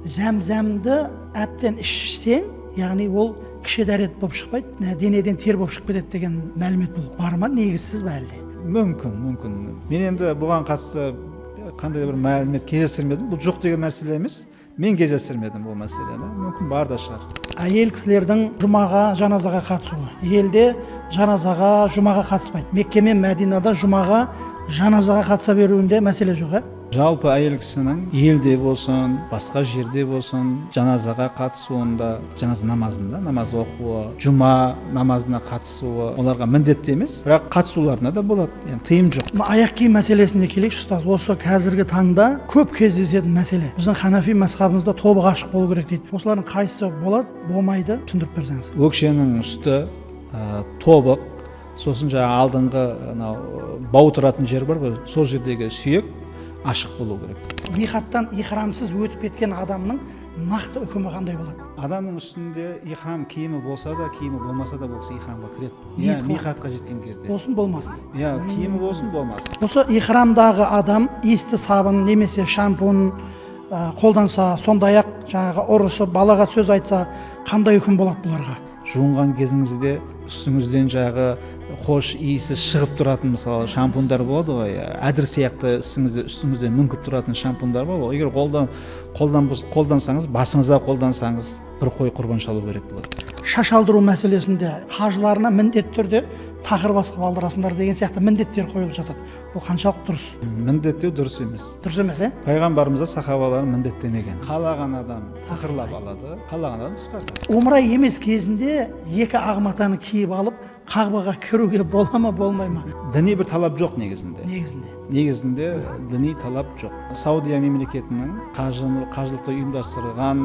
зәмзәмді әбден ішсең, яғни ол кіші дәрет болып шықпайды, денеден тер болып шығып кетеді деген мәлімет бар ма, негізсіз бе әлде? Мүмкін. Мен енді бұған қатысты қандай бір мәлімет кездестірмедім. Бұл жоқ деген мәселе емес. Мен кездестірмедім бұл мәселені. Мүмкін бар да шығар. Әйел кісілердің жұмаға, жаназаға қатысуы. Елде жаназаға, жұмаға қатыспайды. Мекке мен Мәдинада жұмаға, жаназаға қатыса беруінде мәселе жоқ, Жалпы әйел кісінің елде болсын, басқа жерде болсын, жаназаға қатысуында, жаназа намазында, намаз оқуы, жұма намазына қатысуы, оларға міндетті емес, бірақ қатысуларына да болады. Yani тыйым жоқ. Аяқ киім мәселесіне келейікші, ұстаз. Осы қазіргі таңда көп кездесетін мәселе. Біздің Ханафи мазхабымызда тобы ғашық болу керек дейді. Осылардың қайсысы болады, болмайды, түсіндіріп берсеңіз. Өкшенің үсті тобық, сосын жаңа алдыңғы бау тұратын жер бар ғой, сол жердегі сүйек ашық болу керек. Михаттан ихрамсыз өтіп кеткен адамның нақты үкімі қандай болады? Адамның үстінде ихрам киімі болса да, киімі болмаса да бұл кісі ихрамға кіреді. Михатқа жеткен кезде. Болсын, болмасын. Киімі болсын, болмасын. Осы ихрамдағы адам иісті сабын немесе шампунь қолданса, сондай-ақ жаңағы ұрысып, балаға сөз айтса, қандай үкім болады бұларға? Жуынған кезіңізде үстіңізден жағы хош иісі шығып тұратын, мысалы шампуньдар болады ғой, әдір сияқты үстіңізде мүңкіп тұратын шампуньдар болады ғой. Егер қолдансаңыз, басыңызға қолдансаңыз, бір қой құрбан шалу керек болады. Шаш алдыру мәселесінде қажыларына міндетті түрде тақыр басқып алдырасыңдар деген сияқты міндеттер қойылып жатады. Бұл қаншалық дұрыс? Міндеттеу дұрыс емес. Дұрыс емес, Пайғамбарымызда сахабалар міндеттемеген. Қалаған адам тақырлап алады, қалаған адам қысқартады. Умра емес кезінде екі ақ матаны киіп алып, Қағбаға кіруге бола ма, болмай ма? Діни бір талап жоқ негізінде. Негізінде діни талап жоқ. Саудия мемлекетінің қажылықты ұйымдастырған,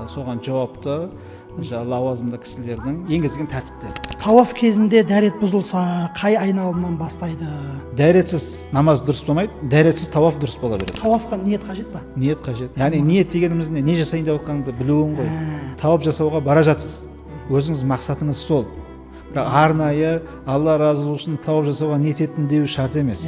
соған жауапты лауазымды кісілердің енгізген тәртіптері. Тауаф кезінде дәрет бұзылса, қай айналымнан бастайды? Дәретсіз намаз дұрыс болмайды, дәретсіз тауаф дұрыс бола береді. Тауафқа ниет қажет па? Ниет қажет. Яғни ниет дегеніміз не жасайын деп отқаныңды білуің ғой. Тауаф жасауға бара жатсыз. Өзіңіз мақсатыңыз сол. Бірақ арнайы Алла разы болсын тауап жасауға ниет еттім деу шарт емес.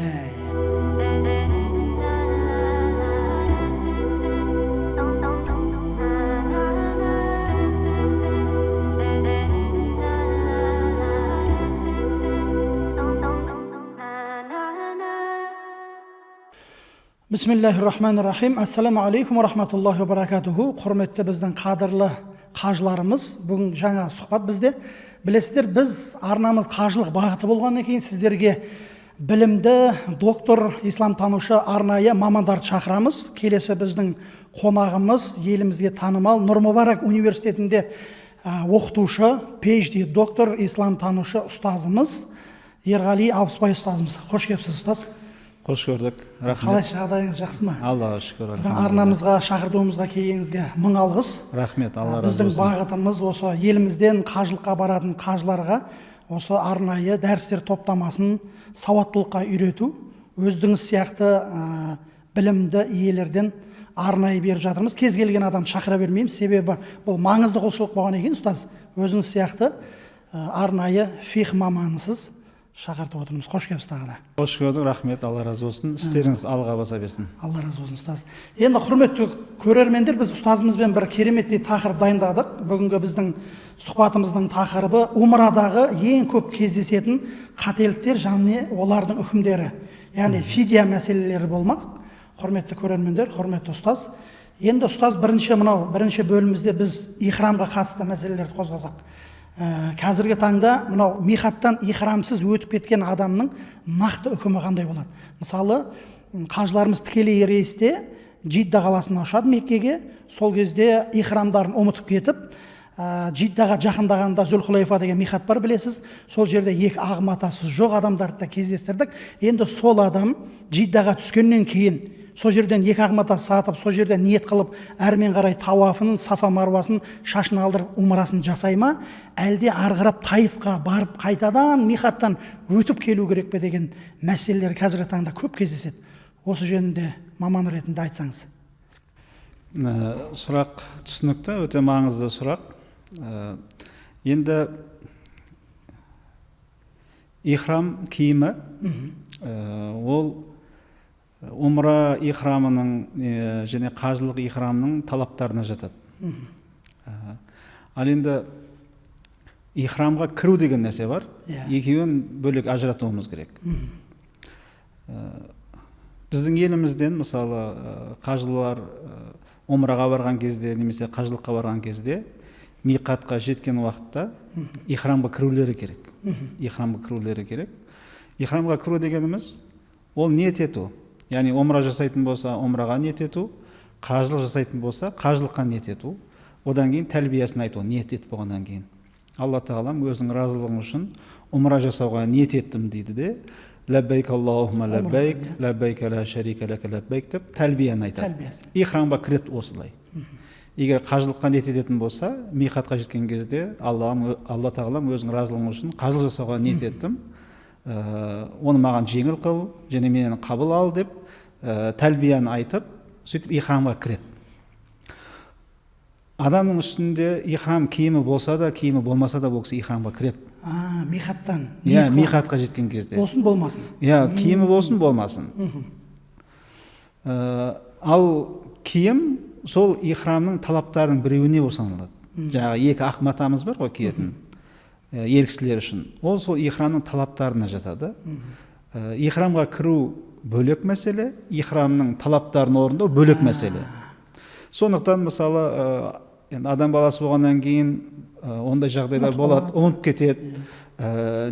Бисмиллахир-рахманир-рахим. Ассаламу алейкум ва рахматуллахи ва баракатуху. Құрметті біздің қадірлі қажыларымыз, бүгін жаңа сұхбат бізде. Білесіздер, біз арнамыз қажылық бағыты болғаннан кейін сіздерге білімді доктор, исламтанушы арнайы мамандарды шақырамыз. Келесі біздің қонағымыз елімізге танымал Нұр Мүбарак университетінде оқытушы, PhD доктор, исламтанушы ұстазымыз Ерғали Абыспай ұстазымыз. Қош келіпсіз, ұстаз. Қош көрдік. Қалай, жағдайыңыз жақсы ма? Аллаға шүкір. Біздің арнамызға шақыртуымызға келгеніңізге мың алғыс. Рахмет, Алла разы болсын. Біздің бағытымыз осы елімізден қажылыққа баратын қажыларға осы арнайы дәрістер топтамасын сауаттылыққа үйрету. Өздігіңіз сияқты білімді иелерден арнайы беріп жатырмыз. Кез келген адам шақыра бермейміз, себебі бұл маңызды құлшылық болған екен, ұстаз. Өзіңіз сияқты арнайы фиқ маманысыз шақыртып отырмыз. Қош келіпсіз тағы да. Қош көрдік, рахмет, Алла разы болсын. Істеріңіз алға баса берсін. Алла разы болсын, ұстаз. Енді құрметті көрермендер, біз ұстазымызбен бір кереметтей тақырып дайындадық. Бүгінгі біздің сұхбатымыздың тақырыбы умрадағы ең көп кездесетін қателіктер және олардың үкімдері. Яғни фидия мәселелері болмақ. Құрметті көрермендер, құрметті ұстаз. Енді ұстаз бірінші бөлімімізде біз ихрамға қатысты мәселелерді қозғасақ. Қазіргі таңда мынау михаттан ихрамсыз өтіп кеткен адамның нақты үкімі қандай болады? Мысалы, қажыларымыз тікелей рейсте Джидда қаласына ұшады Меккеге, сол кезде ихрамдарын ұмытып кетіп, Джиддаға жақындағанда Зүлхулайфа деген михат бар, білесіз. Сол жерде екі ақ матасы жоқ адамдарды да кездестірдік. Енді сол адам Джиддаға түскеннен кейін сол жерден екі ақ мата сатып, сол жерде ниет қылып, әрмен қарай тауафының, Сафа Марвасын, шашын алдырып, умрасын жасай ма, әлде арғырап Таифқа барып қайтадан михаттан өтіп келу керек пе деген мәселелер қазіргі таңда көп кездеседі. Осы жөнінде маман ретінде айтсаңыз. Сұрақ түсінікті, өте маңызды сұрақ. Енді ихрам киімі ол умра ихрамының және қажылық ихрамның талаптарына жатады. Ал енді ихрамға кіру деген нәрсе бар. Екеуін бөлек ажыратуымыз керек. Біздің елімізден мысалы қажылар умраға барған кезде немесе қажылыққа барған кезде миқатқа жеткен уақытта ихрамға кірулері керек. Ихрамға кіру дегеніміз ол ниет ету. Яғни умра жасайтын болса умраға ниет ету, қажылық жасайтын болса қажылыққа ниет ету. Одан кейін тәлбиясын айту, ниет етіп болғаннан кейін. Алла тағалам өзінің разылығың үшін умра жасауға ниет еттім дейді де, ләббәйк Аллахумма ләббәйк, ләббәйк ла шарика ләка ләббәйк деп тәлбияны айтады. Ихрамға кіреді осылай. Егер қажылыққа ниет ететін болса, миқатқа жеткен кезде Алла тағалам өзінің разылығың үшін қажылық жасауға ниет еттім. Оны маған жеңіл қыл, және менен қабыл ал деп тәлбияны айтып, сөйтіп ихрамға кіреді. Адамның үстінде ихрам киімі болса да, киімі болмаса да бұл кісі ихрамға кіреді. Миқаттан. Миқатқа жеткен кезде. Болсын болмасын. Киімі болсын болмасын. Ал киім сол ихрамның талаптарының біреуіне болып саналады. Жаңағы екі ақ матамыз бар ғой киетін ер кісілер үшін. Ол сол ихрамның талаптарына жатады. Ихрамға кіру бөлек мәселе, ихрамның талаптарын орындау бөлек мәселе. Сондықтан мысалы адам баласы болғаннан кейін ондай жағдайлар болады, ұмытып кетеді.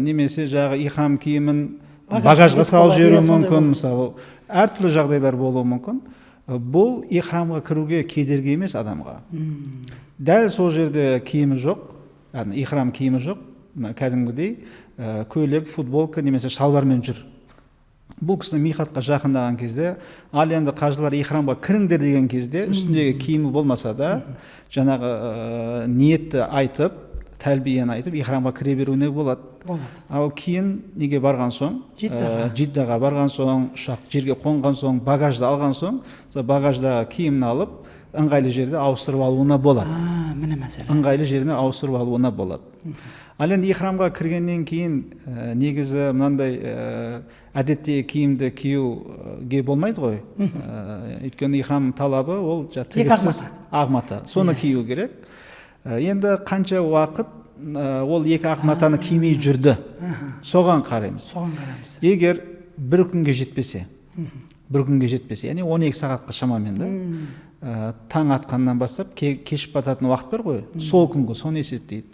Немесе жағы ихрам киімін багажға салып жіберуі мүмкін, мысалы әртүрлі жағдайлар болуы мүмкін. Бұл ихрамға кіруге кедергі емес адамға. Дәл сол жерде киімі жоқ, ихрам киімі жоқ, кәдімгідей көйлек, футболка немесе шалбармен жүр. Бұл кісінің миқатқа жақындаған кезде, ал енді қажылар ихрамға кіріңдер деген кезде үстіндегі киімі болмаса да, жаңағы ниетті айтып, тәлбияны айтып, ихрамға кіре беруіне болады. Ал кейін неге барған соң, Жиддаға барған соң, ұшақ жерге қонған соң, багажды алған соң, багаждағы киімін алып, ыңғайлы жерде ауыстырып алуына болады. Ыңғайлы жеріне ауыстырып алуына болады. Ал енді ихрамға кіргеннен кейін негізі мынандай әдетте киімді киюге болмайды ғой. Өйткені ихрам талабы ол тігіссіз ақ мата. Соны кию керек. Енді қанша уақыт ол екі ақ матаны кимей жүрді. Соған қараймыз. Егер бір күнге жетпесе, яғни 12 сағатқа шамамен да, таң атқаннан бастап кешіп бататын уақыт бар ғой, сол күнгі, соны есептейді.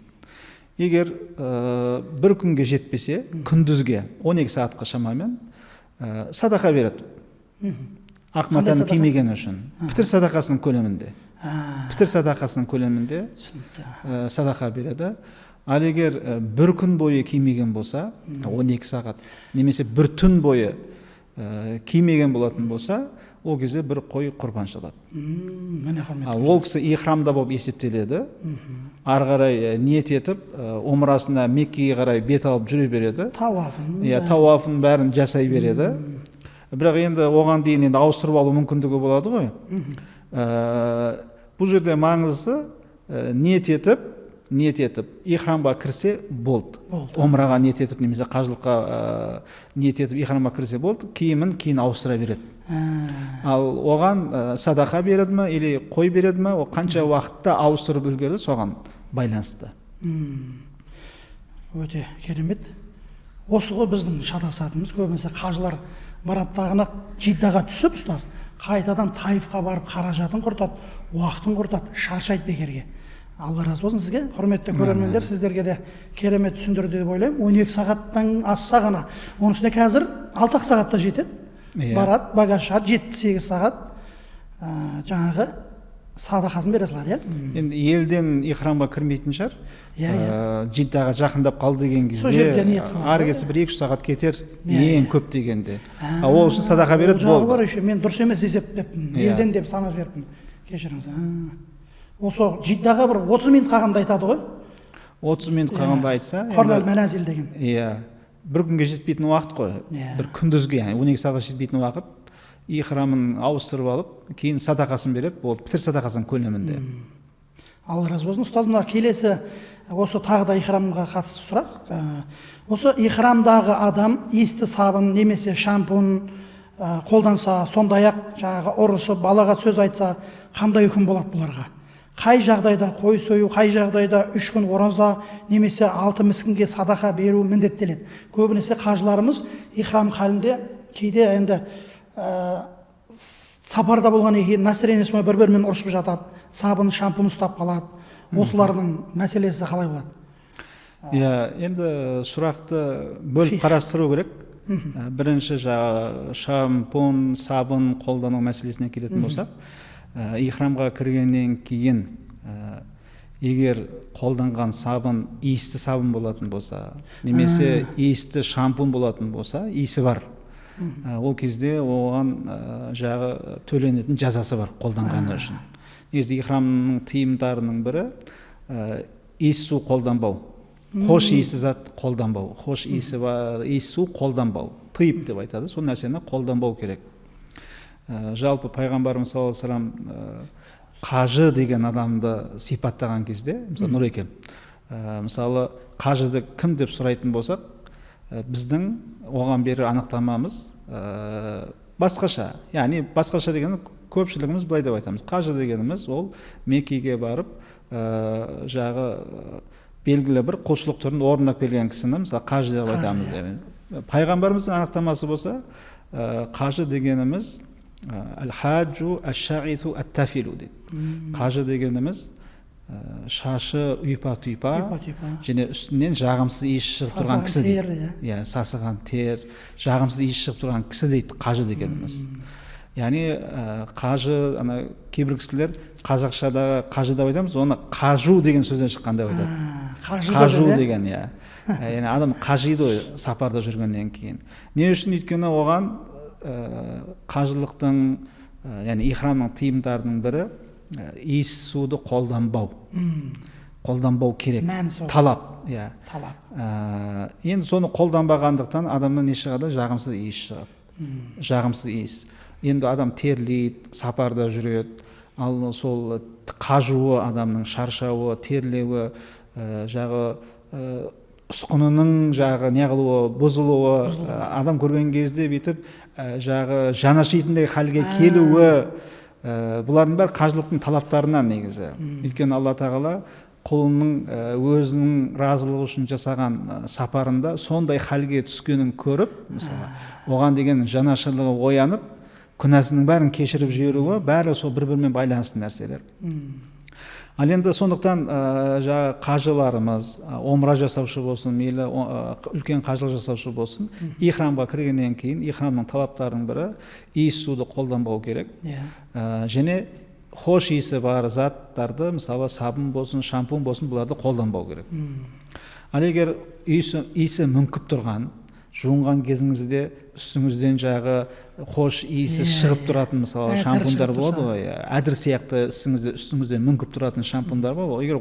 Егер бір күнге жетпесе, күндізге 12 сағатқа шамамен садақа береді. Ақ матаны кимеген үшін. Пітір садақасының көлемінде садақа береді. Ал егер бір күн бойы кимеген болса, 12 сағат, немесе бір түн бойы кимеген болатын болса, ол кезде бір қой құрбан шалады. Ол кісі ихрамда болып есептеледі. Ары қарай ниет етіп, умрасына Меккеге қарай бет алып жүре береді. Тауафын бәрін жасай береді. Бірақ енді оған дейін енді ауыстырып алу мүмкіндігі болады ғой. Бұл жерде маңызы ниет етіп, ихрамға кірсе болды. Умраға ниет етіп, немесе қажылыққа ниет етіп, ихрамға кірсе болды, киімін кейін ауыстыра береді. Ал оған садақа береді ме, или қой береді ме, ол қанша уақытта ауыстырып үлгерді, соған байланысты. Өте керемет. Осы ғой біздің шатасатымыз, көбінесе қажылар бараттағына Жиддаға түсіп, ұстаз, қайтадан Таифқа барып қаражатын құртады, уақытын құртады, шаршайды бекерге. Алла разы болсын сізге, құрметті көрермендер, сіздерге де керемет түсіндірді деп ойлаймын. 12 сағаттан асса ғана, оның үстіне қазір 6 сағатта жетеді. Барады, багаж шығады, 7-8 сағат жаңағы садақасын бере салады. Енді елден ихрамға кірмейтін шығар. Жиддаға жақындап қалды деген кезде, ары кетсе 1-2 сағат кетер, ең көп дегенде. Ол үшін садақа береді, болды. Мен дұрыс емес есептеппін, елден деп санап жіберіппін. Кешіріңіз. Осы Жиддаға бір 30 минут қалғанда айтады ғой. 30 минут қалғанда айтса, Хорнал Мәнәзил деген. Бір күнге жетпейтін уақыт қой. Бір күндізге, 12 сағат жетпейтін уақыт, ихрамын ауыстырып алып, кейін садақасын береді, болды, пітір садақасының көлемінде. Алла разы болсын. Ұстаз, мына келесі осы тағы да ихрамға қатысты сұрақ. Осы ихрамдағы адам есті сабын немесе шампунь қолданса, сондай-ақ жаңағы ұрысып балаға сөз айтса, қандай үкім болады бұларға? Қай жағдайда қой сою, қай жағдайда 3 күн ораза немесе 6 міскінге садақа беру міндеттеледі. Көбінесе қажыларымыз ихрам халінде кейде енді сапарда болғаннан кейін настроениесімен бір-бірімен ұрысып жатады, сабын, шампун ұстап қалады. Осылардың мәселесі қалай болады? Иә, енді сұрақты бөліп қарастыру керек. Бірінші жаңағы шампун, сабын қолдану мәселесіне келетін болсақ, ихрамға кіргеннен кейін егер қолданған сабын иісті сабын болатын болса, немесе иісті шампун болатын болса, иісі бар. Ол кезде оған жағы төленетін жазасы бар қолданғаны үшін. Негізі ихрамның тыйымдарының бірі иіс су қолданбау. Хош иісі зат қолданбау. Хош иісі бар, иіс су қолданбау. Тыйып деп айтады. Сол нәрсені қолданбау керек. Жалпы пайғамбарымыз саллаллаху алейхи вассалам қажы деген адамды сипаттаған кезде, мысалы Нұреке, мысалы қажыды кім деп сұрайтын болсақ, біздің оған бері анықтамамыз басқаша. Яғни басқаша дегені көпшілігіміз былай деп айтамыз. Қажы дегеніміз ол Меккеге барып жағы белгілі бір құлшылық түрін орындап келген кісіні мысалы қажы деп айтамыз. Пайғамбарымыздың анықтамасы болса, қажы дегеніміз әл-хаджу әш-шағиту әт-тафилу дейді. Қажы дегеніміз шашы ұйпа-тұйпа және үстінен жағымсыз иіс шығып тұрған кісі дейді. Иә, сасыған тер, жағымсыз иіс шығып тұрған кісі дейді қажы дегеніміз. Яғни қажы, кейбір кісілер қазақшадағы қажы деп айтамыз, оны қажу деген сөзден шыққан деп айтады. Қажу деген, иә. Яғни адам қажиды сапарда жүргеннен кейін. Не үшін? Өйткені оған қажылықтың, яғни ихрамның тыйымдарының бірі иіс суды қолданбау. Қолданбау керек. Талап. Енді соны қолданбағандықтан адамнан не шығады? Жағымсыз иіс шығады. Жағымсыз иіс. Енді адам терлейді, сапарда жүреді. Ал сол қажуы, адамның шаршауы, терлеуі, жағы ұсқынының жағы неғылуы, бұзылуы, адам көрген кезде бетіп жағы жанашитіндей халге келуі, бұлардың бәрі қажылықтың талаптарынан негізі. Өйткені Алла тағала құлының өзінің разылығы үшін жасаған сапарында сондай халге түскенін көріп, мысалы, оған деген жанашырлығы оянып, күнәсінің бәрін кешіріп жіберуі бәрі сол бір-бірімен байланысты нәрселер. Ал енді сондықтан жаңағы қажыларымыз, омра жасаушы болсын, мейлі үлкен қажылық жасаушы болсын, ихрамға кіргеннен кейін ихрамның талаптарының бірі иіс суды қолданбау керек. Және хош иісі бар заттарды, мысалы сабын болсын, шампун болсын, бұларды қолданбау керек. Ал егер иісі мүңкіп тұрған, жуынған кезіңізде үстіңізден жағы хош иісі шығып тұратын мысалы шампундар болады ғой, әдір сияқты үстіңізден мүңкіп тұратын шампундар болады ғой. Егер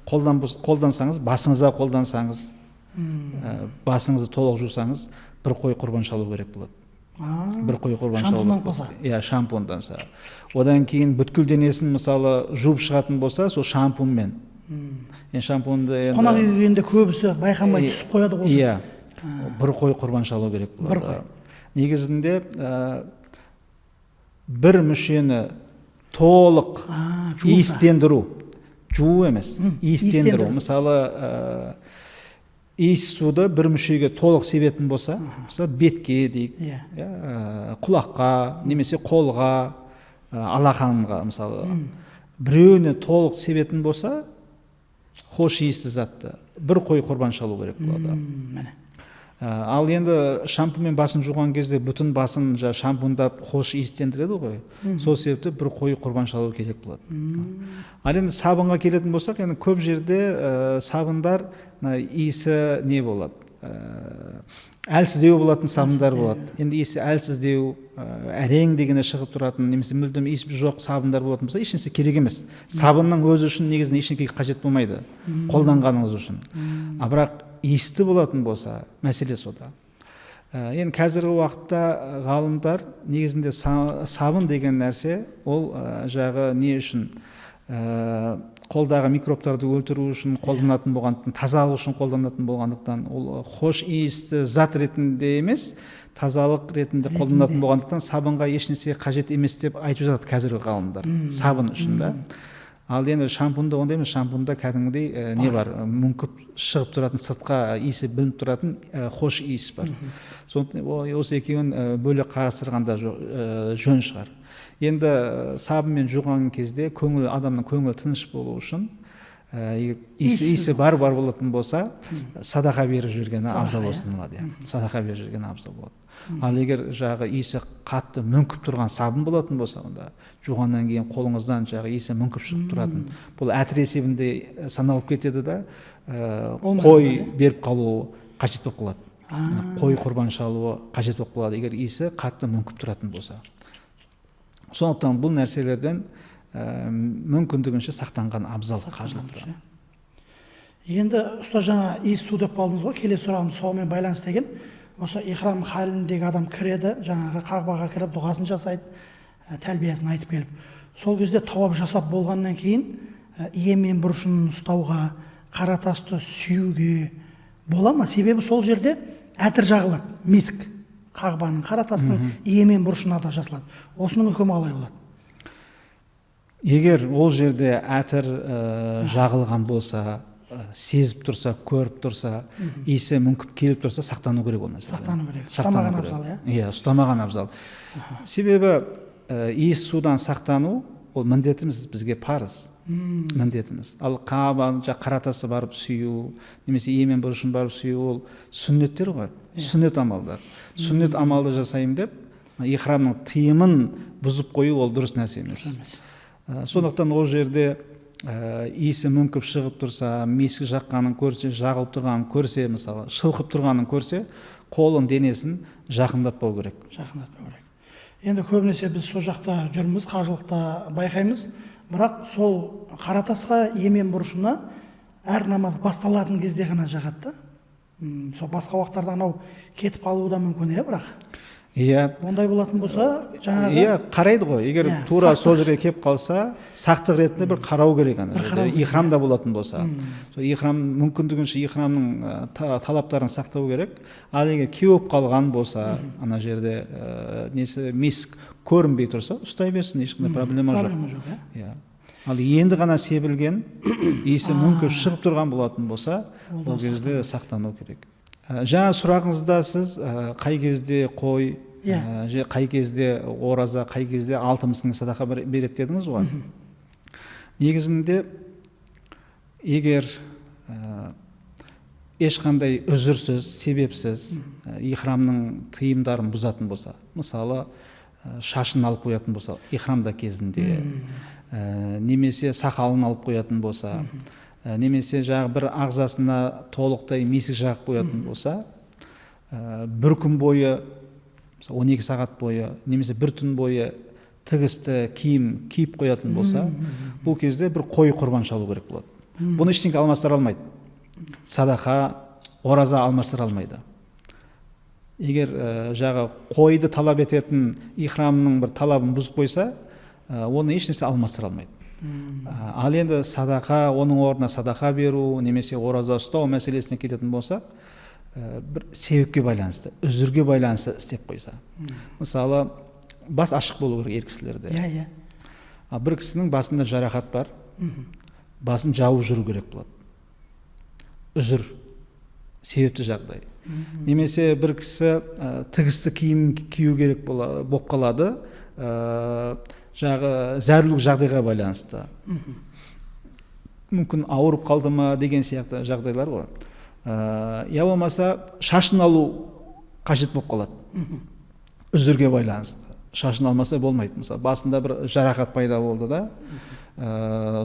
қолдансаңыз, басыңызға қолдансаңыз, басыңызды толық жусаңыз, бір қой құрбан шалу керек болады. Бір қой құрбан шалу. Шампундан болса? Иә, шампунданса. Одан кейін бүткіл денесін мысалы жуып шығатын болса, сол шампунмен. Шампунды қонақ үйге келгенде көбісі байқамай түсіп қояды ғой. Иә. Бір қой құрбан шалу керек болады. Бір қой. Негізінде бір мүшені толық иістендіру, жуу емес, иістендіру. Мысалы, иіс суды бір мүшеге толық себетін болса, мысалы бетке дейік, құлаққа, немесе қолға, алақанға, мысалы, біреуіне толық себетін болса, хош иісті затты бір қой құрбан шалу керек болады. Ал енді шампунмен басын жуған кезде бүтін басын шампундап хош иістендіреді ғой. Сол себепті бір қой құрбан шалу керек болады. Ал енді сабынға келетін болсақ, енді көп жерде сабындар иісі не болады? Әлсіздеу болатын сабындар болады. Енді иісі әлсіздеу, әрең дегені шығып тұратын, немесе мүлдем иісі жоқ сабындар болатын болса, ешнәрсе керек емес. Сабынның өзі үшін негізінде ешнәрсе қажет болмайды, қолданғаныңыз үшін. Бірақ иісті болатын болса, мәселе сода. Енді қазіргі уақытта ғалымдар негізінде сабын деген нәрсе, ол жағы не үшін? қолдағы микробтарды өлтіру үшін қолданатын болғандықтан, тазалық үшін қолданатын болғандықтан, ол хош иісті зат ретінде емес, тазалық ретінде қолданатын болғандықтан сабынға ешнәрсе қажет емес деп айтып жатады қазіргі ғалымдар, сабын үшін да. Ал енді шампунда ондай емес, шампунда кәдімгідей не бар, мүңкіп шығып тұратын, сыртқа иісі білініп тұратын хош иіс бар. Сондықтан осы екеуін бөлек қарастырғанда жөн шығар. Енді сабынмен жуған кезде адамның көңілі тыныш болу үшін иісі бар болатын болса, садақа беріп жүргені абзал саналады. Садақа беріп жүргені абзал болады. Ал егер жағы иісі қатты мүңкіп тұрған сабын болатын болса, онда жуғаннан кейін қолыңыздан жағы иісі мүңкіп шығып тұратын, бұл әтір есебінде саналып кетеді да, қой беріп қалуы қажет болып қалады. Қой құрбан шалуы қажет болып қалады, егер иісі қатты мүңкіп тұратын болса. Сондықтан бұл нәрселерден мүмкіндігінше сақтанған абзал қажылықта. Енді ұстаз жаңа иіс су деп қалдыңыз ғой, келесі сұрағым соған байланысты екен. Осы ихрам халіндегі адам кіреді, жаңағы қағбаға кіріп дұғасын жасайды, тәлбиясын айтып келіп. Сол кезде тауап жасап болғаннан кейін иемен бұрышын ұстауға, қара тасты сүюге бола ма? Себебі сол жерде әтір жағылады, миск. Қағбаның қара тастың иемен бұрышына да жасалады. Осының үкімі қалай болады? Егер ол жерде әтір жағылған болса, сезіп тұрса, көріп тұрса, иісі мүңкіп келіп тұрса, сақтану керек ол нәрсе. Сақтану керек. Ұстамаған абзал, иә? Иә, ұстамаған абзал. Себебі иіс судан сақтану ол міндетіміз, бізге парыз. Міндетіміз. Ал қара тасты барып сүю, немесе иемен бұрышын барып сүю, ол сүннеттер ғой, сүннет амалдар. Сүннет амалды жасаймын деп, ихрамның тыйымын бұзып қою ол дұрыс нәрсе емес. Сондықтан ол жерде иісі мүңкіп шығып тұрса, миск жаққанын көрсе, жағылып тұрғанын көрсе, мысалы, шылқып тұрғанын көрсе, қолын, денесін жақындатпау керек. Жақындатпау керек. Енді көбінесе біз сол жақта жүрміз, қажылықта байқаймыз. Бірақ сол қара тасқа иемен бұрышына әр намаз басталатын кезде ғана жағады. Сол басқа уақыттарда анау кетіп қалуы да мүмкін, бірақ. Иә. Ондай болатын болса, жаңағы. Иә, қарайды ғой. Егер тура сол жерге келіп қалса, сақтық ретінде бір қарау керек ана жерде. Ихрамда болатын болса. Ихрам мүмкіндігінше ихрамның талаптарын сақтау керек. Ал егер кеуіп қалған болса, ана жерде несі миск көрінбей тұрса, ұстай берсін, ешқандай проблема жоқ. Иә. Ал енді ғана себілген, иісі мүңкіп шығып тұрған болатын болса, ол кезде сақтану керек. Жаңа сұрағыңызда сіз қай кезде қой, қай кезде ораза, қай кезде 6 мысқың садақа береді дедіңіз ғой. Негізінде егер ешқандай үзірсіз, себепсіз ихрамның тыйымдарын бұзатын болса, мысалы шашын алып қоятын болса ихрамда кезінде, немесе сақалын алып қоятын болса, немесе жағы бір ағзасына толықтай мисік жағып қоятын болса, бір күн бойы, 12 сағат бойы, немесе бір түн бойы тігісті киім киіп қоятын болса, бұл кезде бір қой құрбан шалу керек болады. Бұны ештеңе алмастыра алмайды. Садақа, ораза алмастыра алмайды. Егер жағы қойды талап ететін ихрамның бір талабын бұзып қойса, оны ешнәрсе алмастыра алмайды. Ал енді садақа, оның орнына садақа беру, немесе ораза ұстау мәселесіне келетін болса, бір себепке байланысты, үзірге байланысты істеп қойса. Мысалы, бас ашық болу керек ер кісілерде. Иә. Бір кісінің басында жарақат бар, басын жауып жүру керек болады. Үзір, себепті жағдай. Немесе бір кісі тігісті киім кию керек болып қалады, зәрулік жағдайға байланысты. Мүмкін ауырып қалды ма деген сияқты жағдайлар ғой. Я болмаса шашын алу қажет болып қалады. Үзірге байланысты. Шашын алмаса болмайды. Мысалы, басында бір жарақат пайда болды да,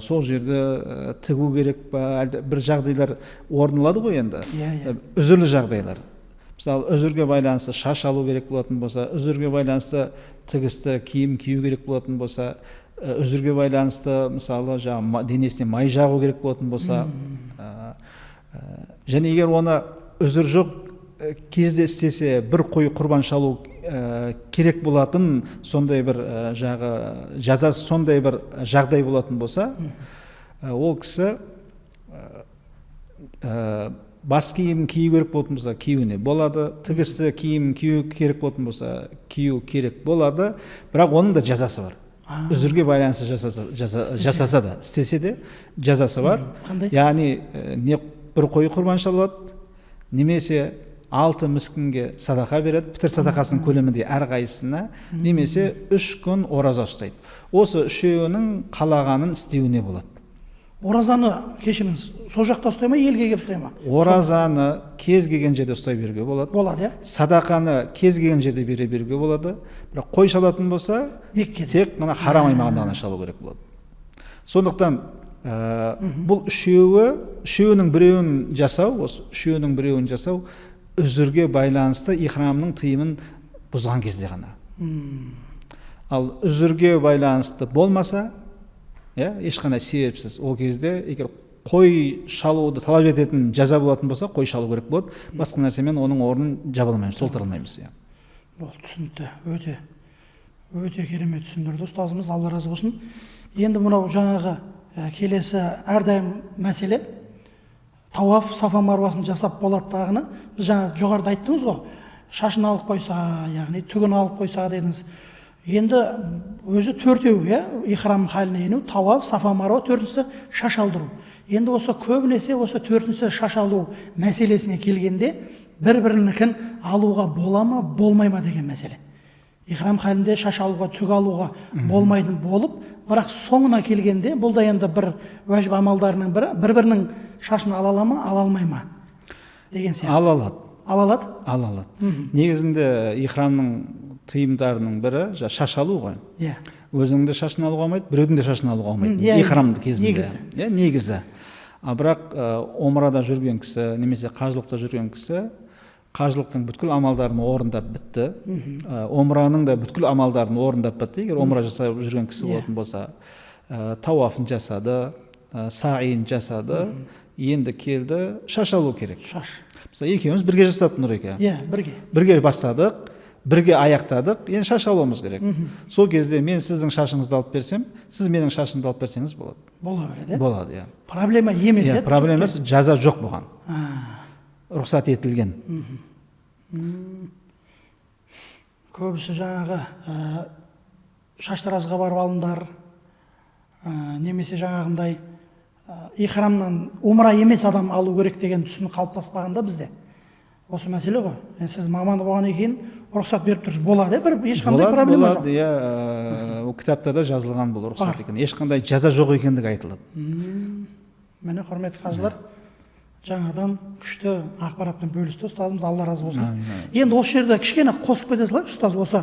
сол жерде тігу керек па, бір жағдайлар орын алады ғой енді. Үзірлі жағдайлар. Мысалы, үзірге байланысты шаш алу керек болатын болса, үзірге байланысты тігісті киім кию керек болатын болса, үзірге байланысты мысалы денесіне май жағу керек болатын болса, және егер оны үзір жоқ кезде істесе, бір қой құрбан шалу керек болатын сондай бір жазасы сондай бір жағдай болатын болса, ол кісі бас киім кию керек болатын болса киюіне болады, тігісті киім кию керек болатын болса кию керек болады, бірақ оның да жазасы бар. Үзірге байланысты жасаса да, істесе де жазасы бар. Қандай? Яғни не бір қой құрбан шалады, немесе 6 міскінге садақа береді, пітір садақасының көлемінде әрқайсысына, немесе 3 күн ораза ұстайды. Осы үшеуінің қалағанын істеуіне болады. Оразаны кешіріңіз, сол жақта ұстай ма, елге келіп ұстай ма? Оразаны кез келген жерде ұстай беруге болады. Болады, Садақаны кез келген жерде бере беруге болады. Бірақ қой шалатын болса, тек мына харам аймағында ғана шалу керек болады. Сондықтан бұл үшеуінің біреуін жасау, осы үшеуінің біреуін жасау үзірге байланысты ихрамның тыйымын бұзған кезде ғана. Ал үзірге байланысты болмаса, ешқандай себепсіз, ол кезде егер қой шалуды талап ететін жаза болатын болса, қой шалу керек болады. Басқа нәрсемен оның орнын жаба алмаймыз, толтыра алмаймыз. Бұл түсінікті, өте керемет түсіндірді ұстазымыз, Алла разы болсын. Енді мынау жаңағы келесі әрдайым мәселе, тауаф Сафа Марвасын жасап болады тағыны. Біз жаңа жоғарыда айттыңыз ғой, шашын алып қойса, яғни түгін алып қойса дедіңіз. Енді өзі төртеу, ихрам халіне ену, тауаф, Сафа Марва, төртіншісі шаш алдыру. Енді осы көбінесе осы төртіншісі шаш алу мәселесіне келгенде бір-бірінікін алуға бола ма, болмай ма деген мәселе. Ихрам халінде шаш алуға, түк алуға болмайтын болып, бірақ соңына келгенде бұл да енді бір уәжіп амалдарының бірі, бір-бірінің шашын ала ма, ала алмай ма деген сияқты. Ала алады. Негізінде ихрамның тыйымдарының бірі шаш алу ғой. Өзіңді шашын алуға болмайды, біреудің де шашын алуға болмайды. Ихрамды кезінде. Негізі. Бірақ омрада жүрген кісі, немесе қажылықта жүрген кісі, қажылықтың бүткіл амалдарын орындап бітті. Омраның да бүткіл амалдарын орындап бітті. Егер омра жасап жүрген кісі болатын болса, тауафын жасады, саиын жасады, енді келді, шаш алу керек. Мысалы, екеуміз бірге жасадық Нұреке. Бірге бастадық, бірге аяқтадық, енді шаш алуымыз керек. Сол кезде мен сіздің шашыңызды алып берсем, сіз менің шашымды алып берсеңіз болады. Бола береді. Болады, Проблема емес. Проблема емес, жаза жоқ бұған. Рұқсат етілген. Көбісі жаңағы шаштаразға барып алыңдар, немесе жаңағындай ихрамнан умра емес адам алу керек деген түсінік қалыптаспағанда бізде. Осы мәселе ғой. Сіз маманы болғаннан кейін рұқсат беріп тұрсыз, болады, ешқандай проблема жоқ. Болады, кітапта да жазылған бұл рұқсат екен. Ешқандай жаза жоқ екендігі айтылады. Міне, құрметті қажылар, жаңадан күшті ақпаратпен бөлісті ұстазымыз, Алла разы болсын. Енді осы жерде кішкене қосып кете салайық, ұстаз, осы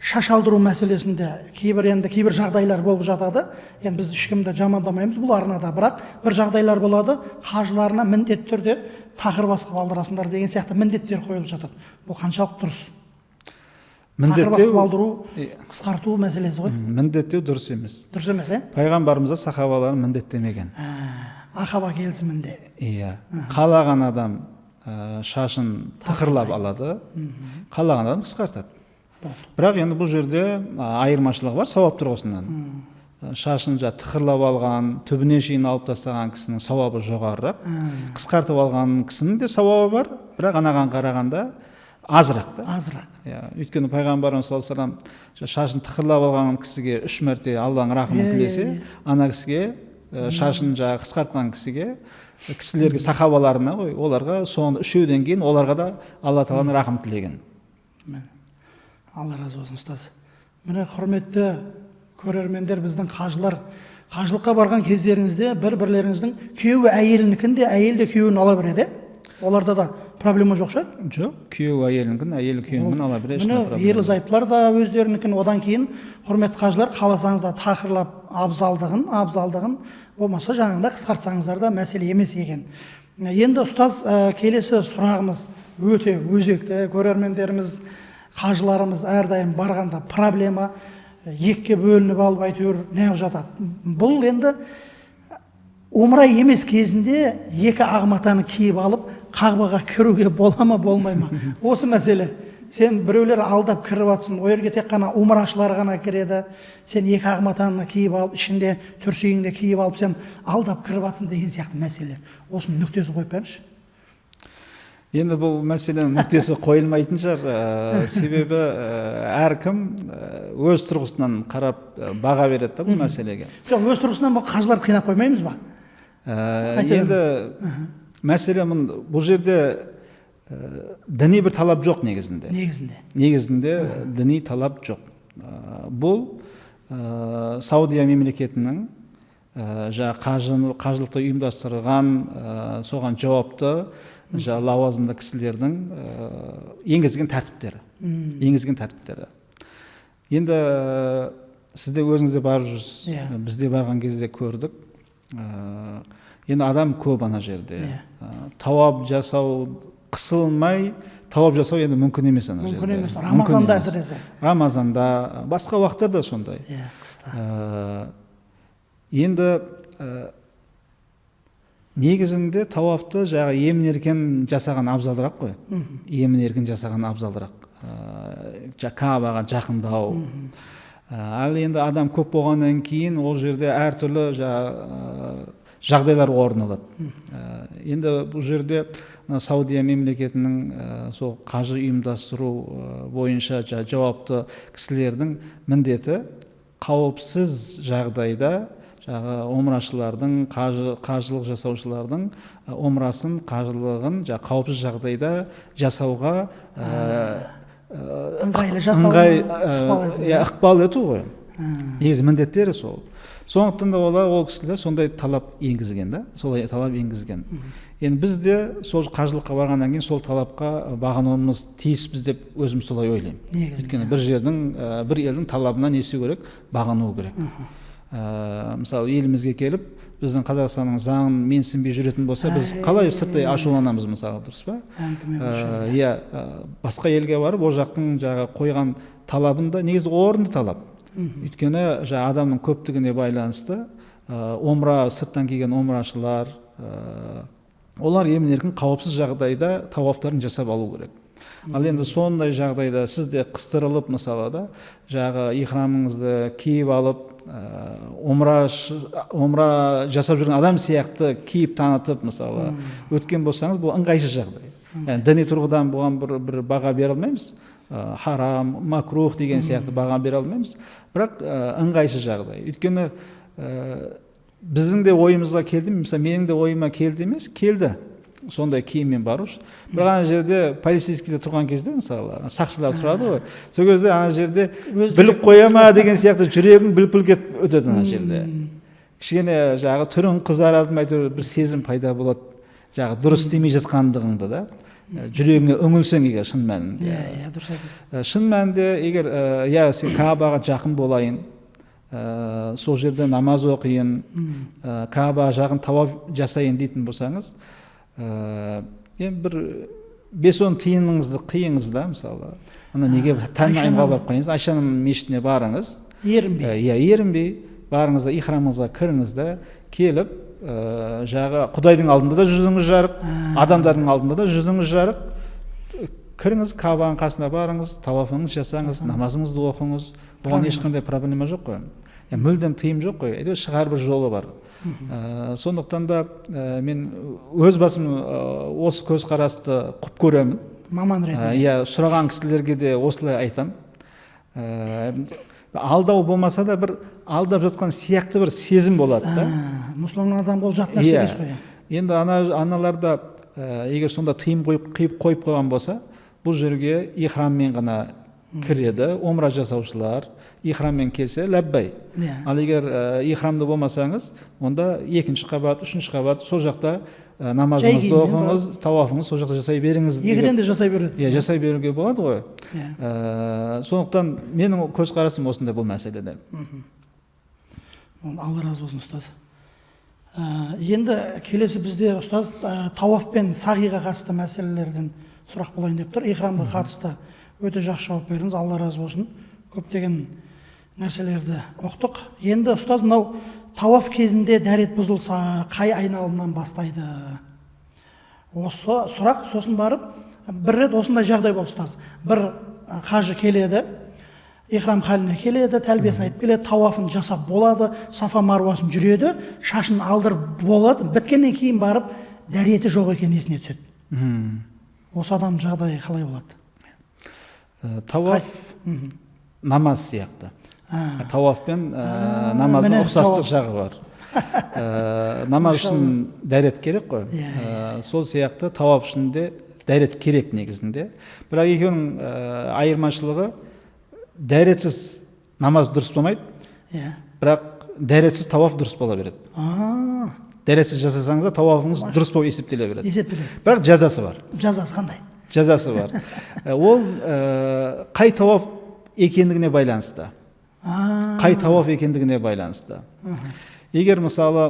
шаш алдыру мәселесінде кейбір жағдайлар болып жатады. Енді біз ешкімді жамандамаймыз бұл арнада, бірақ бір жағдайлар болады, қажыларына міндетті түрде тақыр басқып алдырасыңдар деген сияқты міндеттер қойылып жатады. Бұл қаншалық дұрыс? Тақыр басқып алдыру, қысқарту мәселесі ғой. Міндеттеу дұрыс емес. Дұрыс емес, Пайғамбарымыз сахабаларын міндеттемеген. Ақаба келісімінде. Қалаған адам шашын тықырлап алады, қалаған адам қысқартады. Бірақ енді бұл жерде айырмашылығы бар сауап тұрғысынан. Шашын тықырлап алған, түбіне шейін алып тастаған кісінің сауабы жоғарырақ. Қысқартып алған кісінің де сауабы бар, бірақ анаған қарағанда азырақ. Өйткені пайғамбарымыз саллаллаху алейхи вассалам шашын тықырлап алған кісіге 3 мәрте Алланың рахымын тілесе, ана кісіге шашын қысқартқан кісілерге, сахабаларына ғой, оларға соңында 3-ден кейін оларға да Алла тағаланың рахымын тілеген. Алла разы болсын, ұстаз. Міне, құрметті көрермендер, біздің қажылар, қажылыққа барған кездеріңізде бір-бірлеріңіздің күйеуі әйелінікін де, әйел де күйеуін ала береді. Оларда да проблема жоқ шығар? Жоқ, күйеуі әйелінікін, әйелі күйеуін ала береді. Міне, ерлі-зайыптылар да өздерінікін, одан кейін құрметті қажылар, қаласаңыз да тақырлап абзалдығын, болмаса жаңағында қысқартсаңыздар да мәселе емес екен. Енді ұстаз, келесі сұрағымыз өте өзекті. Көрермендеріміз, қажыларымыз әрдайым барғанда проблема, екіге бөлініп алып әйтеуір неғып жатады. Бұл енді умра емес кезінде екі ақ матаны киіп алып Қағбаға кіруге бола ма, болмай ма? Осы мәселе. сен біреулер алдап кіріп жатсың, ол жерге тек қана умрашылар ғана кіреді, сен екі ақ матаны киіп алып, ішінде түрсегіңді киіп алып, сен алдап кіріп жатсың деген сияқты мәселелер. Осының нүктесін қойып беріңізші. Енді бұл мәселенің нүктесі қойылмайтын шығар, себебі әркім өз тұрғысынан қарап баға береді да бұл мәселеге. Жоқ, өз тұрғысынан бұл қажыларды қинап қоймаймыз ба? Енді мәселе бұл жерде діни бір талап жоқ негізінде. Негізінде діни талап жоқ. Бұл Саудия мемлекетінің қажылықты ұйымдастырған, соған жауапты лауазымды кісілердің енгізген тәртіптері. Енді сізде өзіңізде барып жүрсіз, бізде барған кезде көрдік. Енді адам көп ана жерде. Тауап жасау қысылмай, тауап жасау енді мүмкін емес ана жерде. Мүмкін емес. Рамазанда әсіресе. Рамазанда, басқа уақытта да сондай. Қыста. Енді негізінде тауапты емін-еркін жасаған абзалырақ қой. Емін-еркін жасаған абзалырақ. Каабаға жақындау. Ал енді адам көп болғаннан кейін ол жерде әртүрлі жағдайлар орын алады. Енді бұл жерде Саудия мемлекетінің сол қажы ұйымдастыру бойынша жауапты кісілердің міндеті қауіпсіз жағдайда омрашылардың, қажылық жасаушылардың омрасын, қажылығын қауіпсіз жағдайда жасауға ықпал ету ғой. Негізі міндеттері сол. Сондықтан да ол кісілер сондай талап енгізген да, солай талап енгізген. Енді біз де сол қажылыққа барғаннан кейін сол талапқа бағынуымыз тиіспіз деп өзім солай ойлаймын. Өйткені бір елдің талабына несі керек, бағыну керек. Мысалы елімізге келіп біздің Қазақстанның заңын менсінбей жүретін болса, біз қалай сырттай ашуланамыз мысалы, дұрыс па? Басқа елге барып ол жақтың қойған талабында негізі орынды талап. Өйткені адамның көптігіне байланысты омра, сырттан келген омрашылар, олар емін-еркін қауіпсіз жағдайда тауаптарын жасап алу керек. Ал енді сондай жағдайда сізде қыстырылып мысалы ихрамыңызды киіп алып, омра жасап жүрген адам сияқты киіп танытып мысалы өткен болсаңыз, бұл ыңғайсыз жағдай. Діни тұрғыдан бұған бір баға бере алмаймыз. Харам, макрух деген сияқты баға бере алмаймыз. Бірақ ыңғайсыз жағдай. Өйткені біздің де ойымызға келді, мысалы менің де ойыма келді емес, келді. Сондай киіммен бару. Бірақ ана жерде полицейскийде тұрған кезде мысалы сақшылар тұрады ғой. Сол кезде ана жерде біліп қоя ма деген сияқты жүрегің бүлк-бүлк өтеді ана жерде. Кішкене түрің қызарады ма, бір сезім пайда болады. Дұрыс істемей жатқандығыңды да. Жүрегіңе үңілсең егер шын мәнінде. Дұрыс айтасыз. Шын мәнінде егер сен Каабаға жақын болайын, сол жерде намаз оқиын, Каабаға жақын тауап жасайын дейтін болсаңыз, бір 5-10 тиыныңызды қиыңыз да, мысалы. Неге Танайымға барып қойыңыз, Айшаның мешітіне барыңыз. Ерінбей барыңыз да, ихрамыңызға кіріңіз да, келіп, Құдайдың алдында да жүзіңіз жарық, адамдардың алдында да жүзіңіз жарық. Кіріңіз, Каабаның қасына барыңыз, тауафыңыз жасаңыз, намазыңызды оқыңыз. Бұған ешқандай проблема жоқ қой. Мүлдем тыйым жоқ қой. Шығар бір жолы бар. Сондықтан да мен өз басым осы көзқарасты құп көремін. Маман ретінде. Сұраған кісілерге де осылай айтам. Алдау болмаса да бір алдап жатқан сияқты бір сезім болады да. Мұсылман адам болып жатқан нәрсе емес қой. Енді аналарда егер сонда тыйым қойып қойған болса, бұл жерге ихраммен ғана кіреді, омра жасаушылар ихраммен келсе ләббай. Ал егер ихрамды болмасаңыз, онда 2-ші қабат, 3-ші қабат сол жақта намазыңызды оқыңыз, тауафыңыз сол жақта жасай беріңіз. Екіден де жасай береді. Жасай беруге болады ғой. Сондықтан менің көзқарасым осындай бұл мәселеде. Алла разы болсын, ұстаз. Енді келесі бізде ұстаз тауаф пен сағиға қатысты мәселелерден сұрақ болайын деп тұр. Ихрамға қатысты өте жақсы жауап бердіңіз, Алла разы болсын. Көптеген нәрселерді оқытық. Енді ұстаз, мынау тауаф кезінде дәрет бұзылса, қай айналымнан бастайды? Осы сұрақ, сосын барып бір рет осындай жағдай болды ұстаз. Бір қажы келеді, ихрам халіне келеді, тәлбиесін айтып келеді, тауафын жасап болады, Сафа Маруасын жүреді, шашын алдырып болады, біткеннен кейін барып дәреті жоқ екен есіне түседі. Осы адам жағдайы қалай болады? Тауаф намаз сияқты. Тауаф пен намаздың ұқсастық жағы бар. Намаз үшін дәрет керек қой. Сол сияқты тауаф үшін де дәрет керек негізінде. Бірақ екеуінің айырмашылығы, дәретсіз намаз дұрыс болмайды, бірақ дәретсіз тауаф дұрыс бола береді. Дәретсіз жасасаңыз да тауафыңыз дұрыс болып есептеле береді. Бірақ жазасы бар. Жазасы қандай? Жазасы бар. Ол қай тауаф екендігіне байланысты. Қай тауаф екендігіне байланысты. Егер мысалы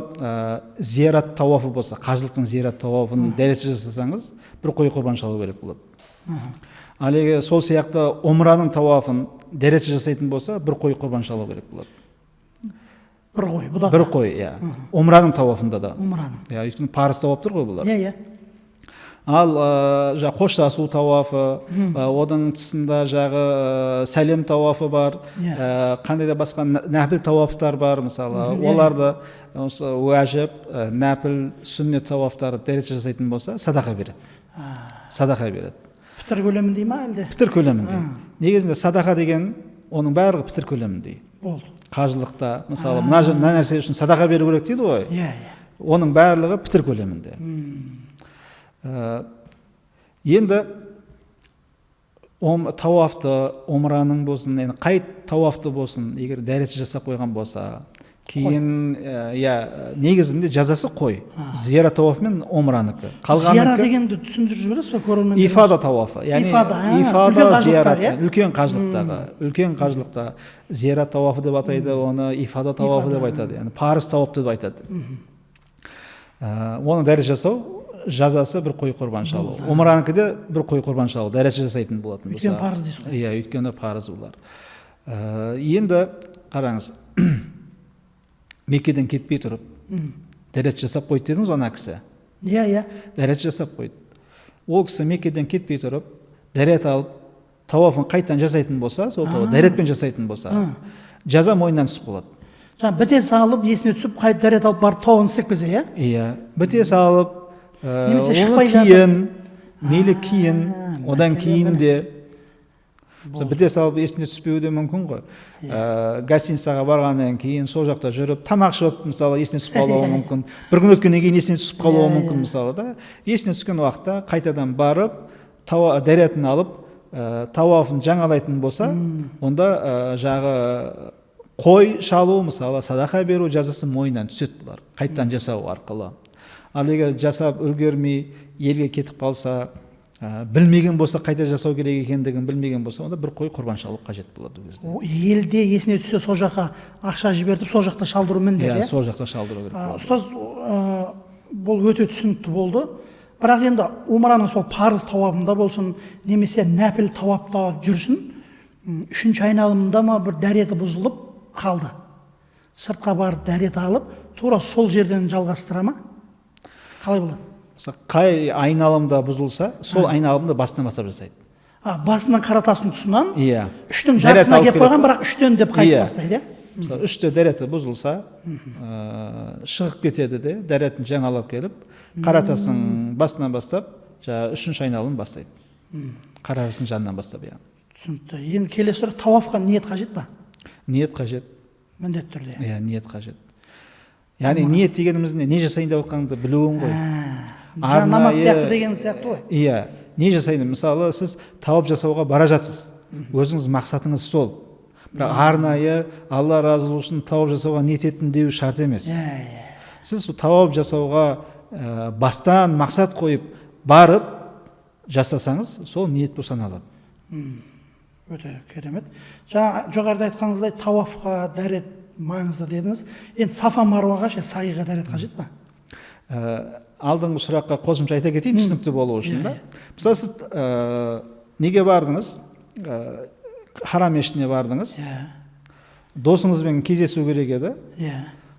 зиярат тауафы болса, қажылықтың зиярат тауафын дәретсіз жасасаңыз, бір қой құрбан шалу керек болады. Ал егер сол сияқты омраның тауафын дәретсіз жасайтын болса, бір қой құрбан шалу керек болады. Бір қой, бұда да. Бір қой, иә. Омраның тауафында да. Омраның. Иә, өйткені парыз тауаптыр ғой бұлар. Иә. Ал қоштасу тауафы, одан тұсында жағы сәлем тауафы бар, қандай да басқа нәпіл тауафтар бар, мысалы, оларды уәжіп, нәпіл, сүннет тауафтары дәретсіз жасайтын болса, садақа береді. Садақа береді. Пітір көлеміндей ма әлде? Пітір көлеміндей. Негізінде садақа деген оның барлығы пітір көлеміндей. Болды. Қажылықта, мысалы, мына нәрсе үшін садақа беру керек дейді ғой. Оның барлығы пітір көлемінде. Енді тауафты, омраның болсын, қай тауафты болсын, егер дәретсіз жасап қойған болса, кейін негізінде жазасы қой. Зиярат тауафы мен омраныкі. Зиярат дегенді түсіндіріп жібересіз бе көрермендерге? Ифада тауафы. Ифада зиярат, үлкен қажылықта зиярат тауафы деп атайды, оны ифада тауафы деп айтады. Яғни парыз тауаф деп айтады. Оны дәрет жасау жазасы бір қой құрбан шалу. Омраныкі де бір қой құрбан шалу, дәрет жасайтын болатын болса. Өйткені парыз дейсіз ғой. Иә, өйткені парыз бұлар. Енді қараңыз, Меккеден кетпей тұрып, дәрет жасап қойды дедіңіз ана кісі. Иә. Дәрет жасап қойды. Ол кісі Меккеден кетпей тұрып, дәрет алып, тауафын қайтадан жасайтын болса, сол дәретпен жасайтын болса, жаза мойнынан түсіп қалады. Біте салып, есіне түсіп, қайт дәрет алып барып тауын істеп келсе, иә? Иә, біте салып, оны кейін, мейлі кейін, одан кейін де біте салып есіне түспеуі де мүмкін ғой. Гостиницаға барғаннан кейін сол жақта жүріп, тамақ ішіп, мысалы, есіне түсіп қалуы мүмкін. Бір күн өткеннен кейін есіне түсіп қалуы мүмкін, мысалы да. Есіне түскен уақытта қайтадан барып, дәретін алып, тауафын жаңалайтын болса, онда жағы қой шалу, мысалы, садақа беру жазасы мойнынан түседі бұлар, қайтадан жасау арқылы. Ал егер жасап үлгермей, елге кетіп қалса, білмеген болса, қайта жасау керек екендігін білмеген болса, онда бір қой құрбан шалу қажет болады бұл кезде. Елде есіне түссе, сол жаққа ақша жібертіп, сол жақта шалдыру міндет, иә? Сол жақта шалдыру керек болады. Ұстаз, бұл өте түсінікті болды. Бірақ енді омраның сол парыз тауабында болсын, немесе нәпіл тауапта жүрсін, үшінші айналымында ма бір дәреті бұзылып қалды. Сыртқа барып дәрет алып, тура сол жерден жалғастыра ма? Қалай болады? Қай айналымда бұзылса, сол айналымда басынан бастап жасайды. Басынан қаратасының тұсынан, иә, үштің жартысына кеп қойған, бірақ үштен деп қайтып бастайды, иә? Мысалы, үште дәреті бұзылса, шығып кетеді де, дәретін жаңалап келіп, қаратасың басынан бастап, үшінші айналым бастайды. Қаратасың жанынан бастап, иә. Түсінікті. Енді келесі сұрақ, тауафқа ниет қажет па? Ниет қажет. Міндетті түрде. Иә, ниет қажет. Яғни ниет дегеніміз не жасайын деп отқаныңды білуің ғой. Намаз сияқты деген сияқты ғой. Иә, не жасайын? Мысалы, сіз тауап жасауға бара жатсыз. Өзіңіз мақсатыңыз сол. Бірақ арнайы Алла разы болсын тауап жасауға ниет еттім деу шарт емес. Сіз тауап жасауға бастан мақсат қойып барып жасасаңыз, сол ниет болып саналады. Өте керемет. Жаңа жоғарыда айтқаныңыздай тауафқа дәрет маңызды дедіңіз. Енді Сафа Маруаға сағиға дәрет қажет па? Алдыңғы сұраққа қосымша айта кетейін, түсінікті болу үшін. Мысалы, сіз неге бардыңыз? Харам мешітіне бардыңыз. Досыңызбен кездесу керек еді.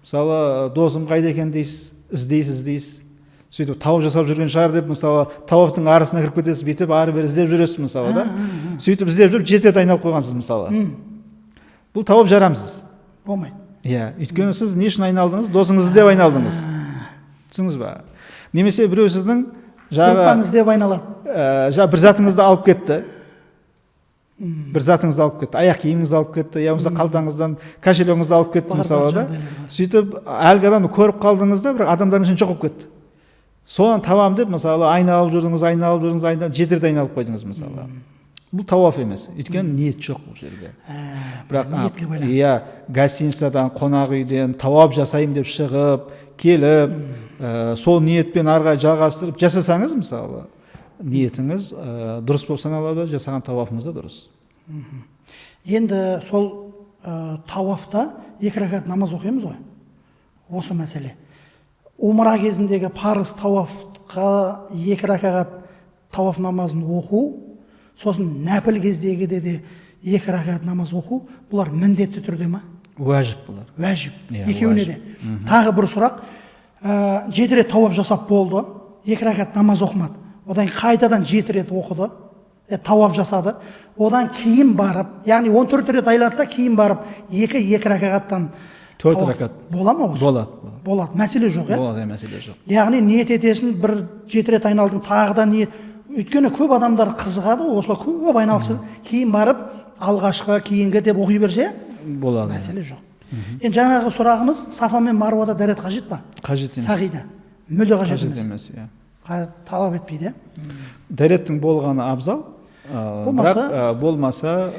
Мысалы, досым қайда екен дейсіз, іздейсіз. сөйтіп тауап жасап жүрген шығар деп мысалы тауаптың арасына кіріп кетесіз, бүйтіп ары бері іздеп жүресіз мысалы да. Сөйтіп іздеп жүріп 7 рет айналып қойғансыз мысалы. Бұл тауап жарамсыз. Болмайды. Иә, өйткені сіз не үшін айналдыңыз? Досыңызды іздеп айналдыңыз. Түсіңіз ба? Немесе біреу сіздің группаны іздеп айналады. бір затыңызды алып кетті. Бір затыңызды алып кетті. Аяқ киіміңізді алып кетті, я болмаса қалтаңыздан кошелегіңізді алып кетті мысалы да. Сөйтіп әлгі адамды көріп қалдыңыз да, бірақ адамдардың ішінен жоғалып кетті. Соны табам деп мысалы айналып жүрдіңіз, 7 рет айналып қойдыңыз мысалы. Бұл тауаф емес. Өйткені ниет жоқ бұл жерде. Бірақ ниетке байланысты. иә, гостиницадан, қонақ үйден тауап жасаймын деп шығып, келіп, сол ниетпен арға жалғастырып жасасаңыз мысалы, ниетіңіз дұрыс болып саналады, жасаған тауафыңыз да дұрыс. Енді сол тауафта 2 ракат намаз оқимыз ғой. Осы мәселе. Умра кезіндегі парыз тауафқа 2 ракат тауаф намазын оқу, сосын нәпіл кездегіде де 2 ракат намаз оқу, бұлар міндетті түрде ма? Уәжіп бұлар. Уәжіп. Екеуіне де. Тағы бір сұрақ. 7 рет тауап жасап болды, 2 ракат намаз оқымады. Одан қайтадан 7 рет оқыды, тауап жасады. Одан кейін барып, яғни 14 рет айларда кейін барып 2 ракаттан 4 ракат. Бола ма осы? Болады. Мәселе жоқ, иә? Болады, мәселе жоқ. Яғни ниет етесің, 7 рет айналдың, тағы да ниет. Өйткені көп адамдар қызығады, осылай көп айналсын, кейін барып алғашқы, кейінгі деп оқи берсе, болады. Мәселе жоқ. Енді жаңағы сұрағымыз, Сафа мен Марвада дәрет қажет па? Қажет емес. Сағида. Мүлде қажет емес, иә. Талап етпейді. Дәреттің болғаны абзал, бірақ болмаса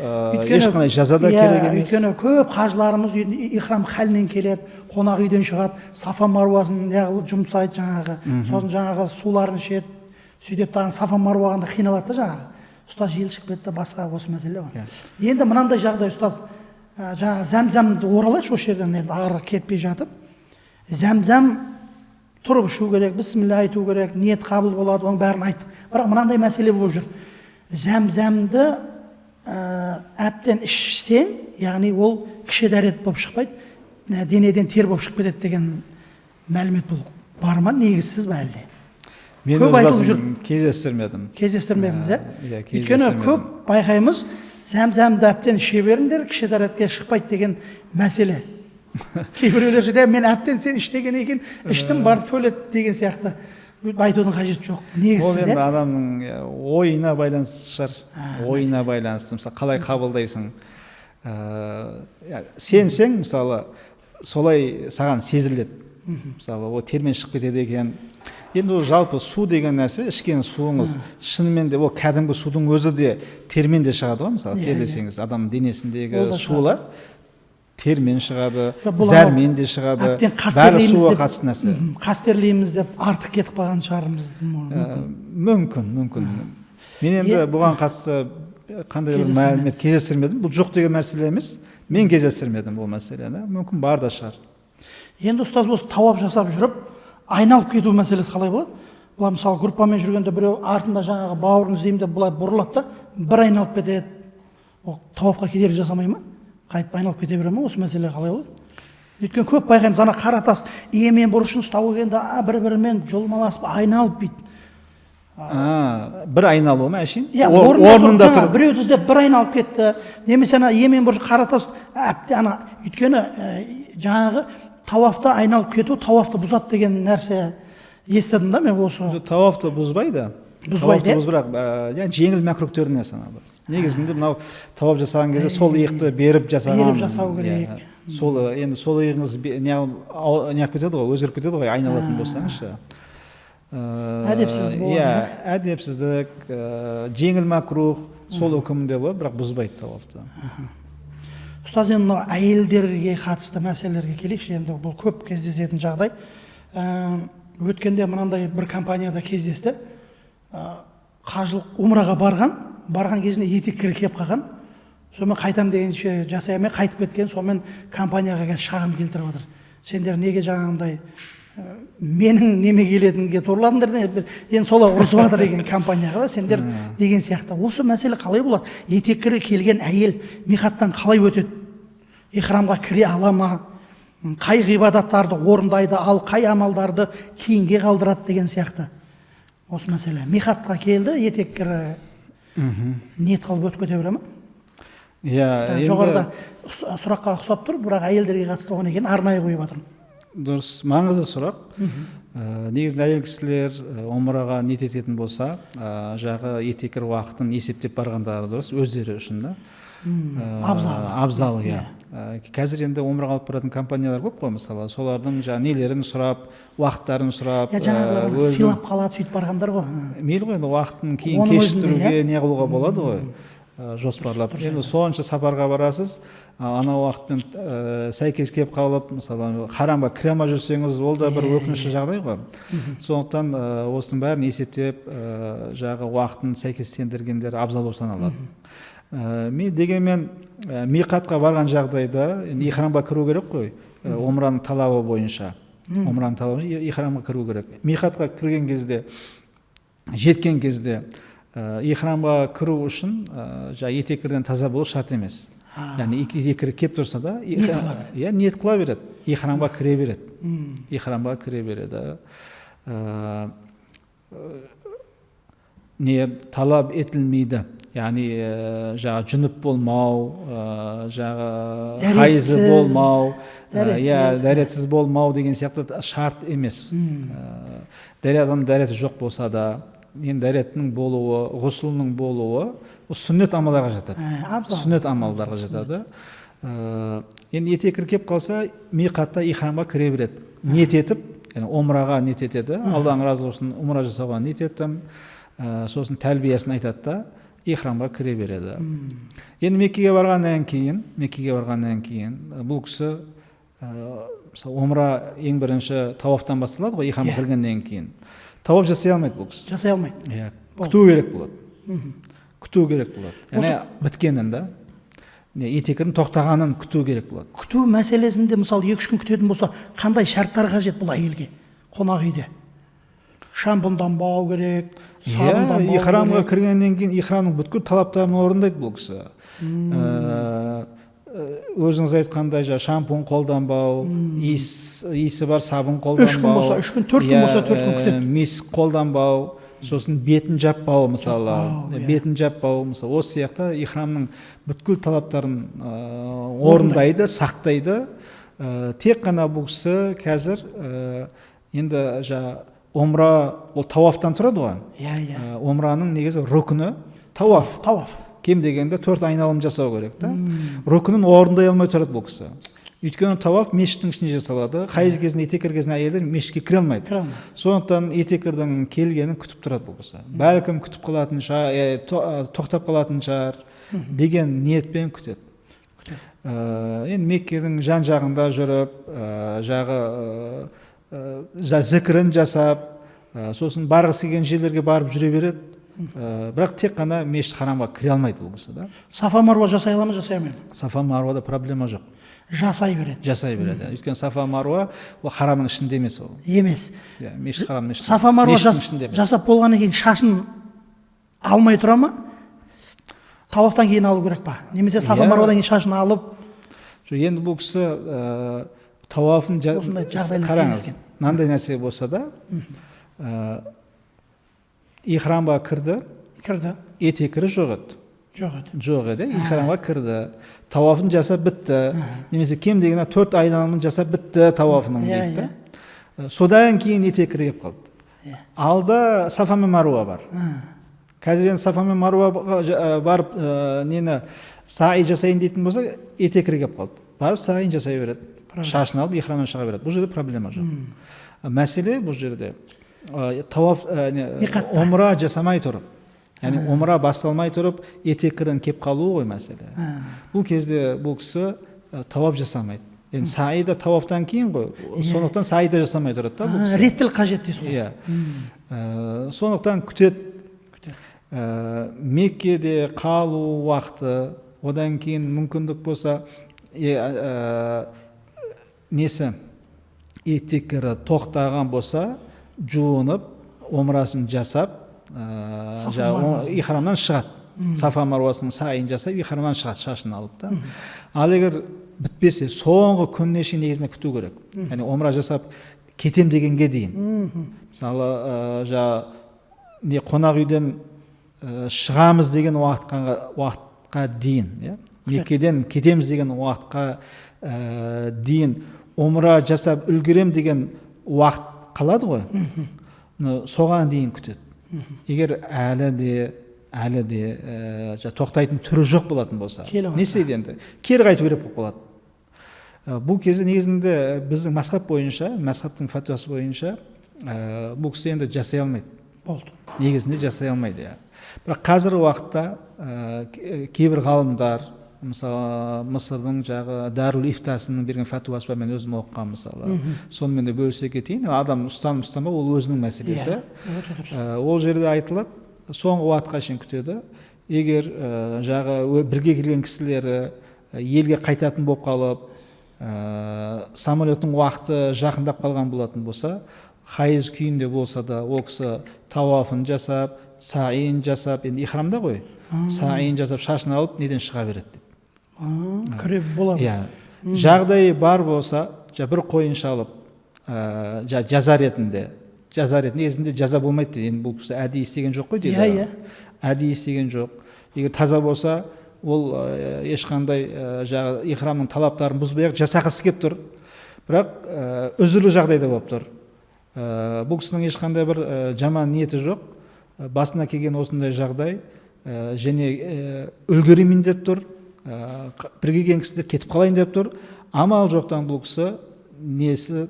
ешқандай жазада керек емес. Өйткені көп қажыларымыз ихрам халінен келеді, қонақ үйден шығады, Сафа Марвасын жұмсайды жаңағы, сосын жаңағы суларын ішеді, сөйтіп тағын Сафа Марвағанда қиналады да жаңағы. Ұстаз жел шығып кетті, басқа осы мәселе ғой. Енді мынандай жағдай ұстаз, жаңағы зәмзәмді оралайықшы осы жерден ары кетпей жатып, зәмзәм тұрып ішу керек, бісміллә айту керек, ниет қабыл болады, оның бәрін айттық. Бірақ мынандай мәселе болып жүр. Зәмзәмді әбден ішсең, яғни ол кіші дәрет болып шықпайды, денеден тер болып шығып кетеді деген мәлімет бұл бар ма, негізсіз бе әлде? Мен өз басым кездестірмедім. Кездестірмедіңіз, иә? Өйткені көп байқаймыз, зәмзәмді әбден іше беріңдер, кіші дәретке шықпайды деген мәселе. Кейбіреулер де мен әбден сен іштеген екен, іштім барып төлет деген сияқты айтудың қажеті жоқ. Негізсіз, ол енді адамның ойына байланысты шығар. Ойына байланысты. Мысалы, қалай қабылдайсың? Сенсең, мысалы, солай саған сезіледі. Мысалы, ол термен шығып кетеді екен. Енді ол жалпы су деген нәрсе, ішкен суыңыз шынымен де ол кәдімгі судың өзі де термен де шығады ғой, мысалы, терлесеңіз, адамның денесіндегі сулар термен шығады, зәрмен де шығады, бәрі суға қатысты нәрсе. Қастерлейміз деп артық кетіп қалған шығармыз. Мүмкін. Мен енді бұған қатысты қандай бір мәлімет кездестірмедім. Бұл жоқ деген мәселе емес. Мен кездестірмедім бұл мәселені. Мүмкін бар да шығар. Енді ұстаз осы тауап жасап жүріп, айналып кету мәселесі қалай болады? Бұлар мысалы группамен жүргенде біреу артында жаңағы бауырын іздеймін деп бұлай бұрылады да, бір айналып кетеді. Ол тауапқа кедергі жасамай ма? Қайтып айналып кете бере ме? Осы мәселе қалай болады? Өйткені көп байқаймыз, ана қара тас иемен бұрышын ұстап келгенде бір-бірімен жұлмаласып айналып бүйтіп. Бір айналу ма әшейін? Орнында тұр. Біреу іздеп бір айналып кетті. Немесе ана иемен бұрыш қара тас өйткені жаңағы тауафта айналып кету, тауафты бұзады деген нәрсе естідім да мен осы. Тауафты бұзбайды. Бұзбайды. Бірақ жеңіл мәкрухтеріне саналады. Негізінде мынау тауап жасаған кезде сол иықты беріп жасау керек. Енді сол иығыңыз неғып кетеді ғой, өзгеріп кетеді ғой, айналатын болсаңызшы. Әдепсіз болады. Әдепсіздік, жеңіл мәкрух, сол үкімінде болады, бірақ бұзбайды тауафты. Ұстаз, енді мынау әйелдерге қатысты мәселелерге келейікші, енді бұл көп кездесетін жағдай. Өткенде мынандай бір компанияда кездесті. Қажылық умраға барған кезінде етеккері кеп қалған. Сонымен қайтам дегенше жасай алмай қайтып кеткен, сонымен компанияға шағым келтіріп отыр. Сендер неге жаңағындай менің неме келетінге торладыңдар, енді солай ұрысып жатыр деген компанияға да сендер деген сияқты. Осы мәселе қалай болады? Етеккері келген әйел миқаттан қалай өтеді? Ихрамға кіре ала ма? қай ғибадаттарды орындайды, ал қай амалдарды кейінге қалдырады деген сияқты осы мәселе. Миқатқа келді, етеккір ниет қылып өтіп кете бере ма? Иә, жоғарыда сұраққа ұқсап тұр, бірақ әйелдерге қатысты болған екен, арнайы қойып жатырмын. Дұрыс, маңызды сұрақ. Негізінде әйел кісілер омраға ниет ететін болса, жағы етеккір уақытын есептеп барғандары дұрыс, өздері үшін да. Абзал, иә. Қазір енді омраға алып баратын компаниялар көп қой, мысалы, солардың нелерін сұрап, уақыттарын сұрап, жаңағыларға сыйлап қалады, сөйтіп барғандар ғой. Мейлі ғой, енді уақытын кейін кешіктіруге не қылуға болады ғой, жоспарлап. Енді сонша сапарға барасыз, ана уақытпен сәйкес келіп қалып, мысалы, харамға кіре алмай жүрсеңіз, ол да бір өкінішті жағдай ғой. Сондықтан осының бәрін есептеп, жағы уақытын сәйкестендіргендер абзал болып саналады. Дегенмен миқатқа барған жағдайда ихрамға кіру керек қой, омраның талабы бойынша. Омраның талабы ихрамға кіру керек. Миқатқа кірген кезде, жеткен кезде ихрамға кіру үшін етеккірден таза болу шарт емес. Яғни етеккір кеп тұрса да, ниет қыла береді, ихрамға кіре береді. Ихрамға кіре береді. Не талап етілмейді. Яғни жүніп болмау, қайызы болмау, дәретсіз болмау деген сияқты шарт емес. Адам дәреті жоқ болса да, енді дәреттің болуы, ғұсылының болуы, сүннет амалдарға жатады. Сүннет амалдарға жатады. Енді етеккір кеп қалса, миқатта ихрамға кіре береді. Ниет етіп, омраға ниет етеді. Алланың разы болсын, умра жасауға ниет еттім. Сосын тәлбиясын айтады да, ихрамға кіре береді. Енді Меккеге барғаннан кейін, бұл кісі омра ең бірінші тауафтан басталады ғой, ихрамға кіргеннен кейін. Тауап жасай алмайды бұл кісі. Жасай алмайды. Күту керек болады. Яғни біткенін да, етеккірдің тоқтағанын күту керек болады. Күту мәселесінде мысалы 2-3 күн күтетін болса, қандай шарттар қажет бұл әйелге қонақ үйде? Шампунданбау керек, сабынданбау керек. Ихрамға кіргеннен кейін ихрамның бүткіл талаптарын орындайды бұл кісі. Өзіңіз айтқандай, шампун қолданбау, иісі бар сабын қолданбау. 3 күн болса 3 күн, 4 күн болса 4 күн күтеді. Миск қолданбау, сосын бетін жаппау, мысалы. Бетін жаппау, мысалы. Осы сияқты ихрамның бүткіл талаптарын орындайды, сақтайды. Тек қана бұл кісі қазір енді омра ол тауафтан тұрады ғой. Омраның негізі рукні тауаф. Кем дегенде 4 айналым жасау керек та. Рукнын орындай алмай тұрады бұл кісі. Өйткені тауаф мешіттің ішінде жасалады. Қайыз кезінде, етеккір кезінде әйелдер мешітке кіре алмайды. Сондықтан етеккірдің келгенін күтіп тұрады бұл кісі. Бәлкім күтіп қалатын шығар, тоқтап қалатын шығар деген ниетпен күтеді. Енді Меккенің жан-жағында жүріп, зікірін жасап, сосын барғысы келген жерлерге барып жүре береді. Бірақ тек қана мешіт харамға кіре алмайды бұл кісі да. Сафа Марва жасай ала ма, жасай алмай ма? Сафа Марвада проблема жоқ. Жасай береді. Өйткені Сафа Марва ол харамның ішінде емес ол. Емес. Мешіт харамның ішінде. Сафа Марва жасап болғаннан кейін шашын алмай тұра ма? Тауафтан кейін алу керек па? Немесе Сафа Марвадан кейін шашын алып? Енді бұл кісі тауафын қараңыз. Мынандай нәрсе болса да, ихрамға кірді, етеккірі жоқ еді, ихрамға кірді, тауафын жасап бітті, немесе кем дегенде 4 айналымын жасап бітті тауафының дейді. Содан кейін етеккірі келіп қалды. Алда Сафа мен Маруа бар. Қазір Сафа мен Маруаға барып саи жасайын дейтін болса, етеккірі келіп қалды. Барып саиын жасай береді. Шашын алып, ихрамнан шыға береді. Бұл жерде проблема жоқ. Мәселе бұл жерде тауаф, омра жасамай тұрып, яғни омра басталмай тұрып, етеккірден кеп қалуы ғой мәселе. Бұл кезде бұл кісі тауаф жасамайды. Енді саи да тауафтан кейін ғой, сондықтан саи да жасамай тұрады да бұл кісі. Реттілік қажет дейсіз ғой. Сондықтан күтеді. Меккеде қалу уақыты, одан кейін мүмкіндік болса, етеккірі тоқтаған болса, жуынып, омрасын жасап, ихрамнан шығады. Сафа Марвасының сайын жасап, ихрамнан шығады, шашын алып та. Ал егер бітпесе соңғы күніне шейін негізінде күту керек. Яғни омра жасап кетем дегенге дейін. Мысалы не қонақ үйден шығамыз деген уақытқа дейін, Меккеден кетеміз деген уақытқа дейін омра жасап үлгерем деген уақыт қалады ғой. Соған дейін күтеді. Егер әлі де тоқтайтын түрі жоқ болатын болса, не істейді енді? Кері қайту керек болып қалады. Бұл кезде негізінде біздің мазхаб бойынша, мазхабтың фатуасы бойынша бұл кісі енді жасай алмайды. Болды. Негізінде жасай алмайды. Бірақ қазіргі уақытта кейбір ғалымдар, мысалы Мысырдың Дарул Ифтасының берген фатуасы бар, мен өзім оқығам мысалы. Сонымен де бөлісе кетейін. Адам ұстанып ол өзінің мәселесі. Ол жерде айтылады, соңғы уақытқа шейін күтеді. Егер бірге келген кісілері елге қайтатын болып қалып, самолеттің уақыты жақындап қалған болатын болса, хайыз күйінде болса да, ол кісі тауафын жасап, саиын жасап, енді ихрамда ғой, саиын жасап, шашын алып, неден шыға береді дейді. Күреп болады. Жағдайы бар болса, бір қойын шалып, жаза ретінде, негізінде жаза болмайды дейді. Енді бұл кісі әдейі істеген жоқ қой дейді. Әдейі істеген жоқ. Егер таза болса, ол ешқандай ихрамның талаптарын бұзбай жасағысы келіп тұр. Бірақ үзірлі жағдайда болып тұр. Бұл кісінің ешқандай бір жаман ниеті жоқ. Басына келген осындай жағдай, және үлгеремін деп тұр. Бірге келген кісілер кетіп қалайын деп тұр. Амал жоқтан бұл кісі несі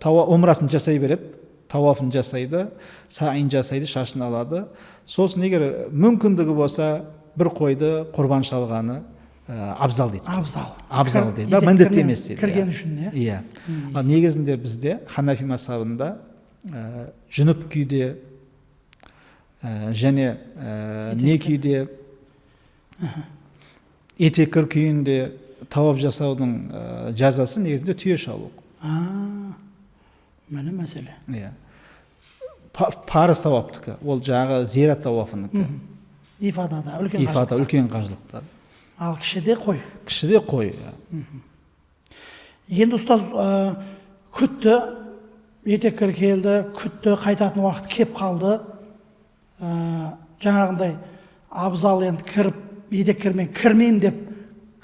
омрасын жасай береді. Тауафын жасайды, саиын жасайды, шашын алады. Сосын егер мүмкіндігі болса, бір қойды құрбан шалғаны абзал дейді. Абзал дейді. Бірақ міндетті емес дейді. Кірген үшін, иә. Негізінде бізде Ханафи мазхабында жүніп күйде және не күйде, етеккір күйінде тауап жасаудың жазасы негізінде түйе шалу. Міне мәселе. Парыз тауаптікі, ол зиярат тауафыныкі. Ифадада, үлкен қажылықтар. Ал кішіде қой. Кішіде қой. Енді ұстаз күтті, етеккір келді, күтті, қайтатын уақыт кеп қалды. Жаңағындай абзал енді кіріп, етеккірмен кірмеймін деп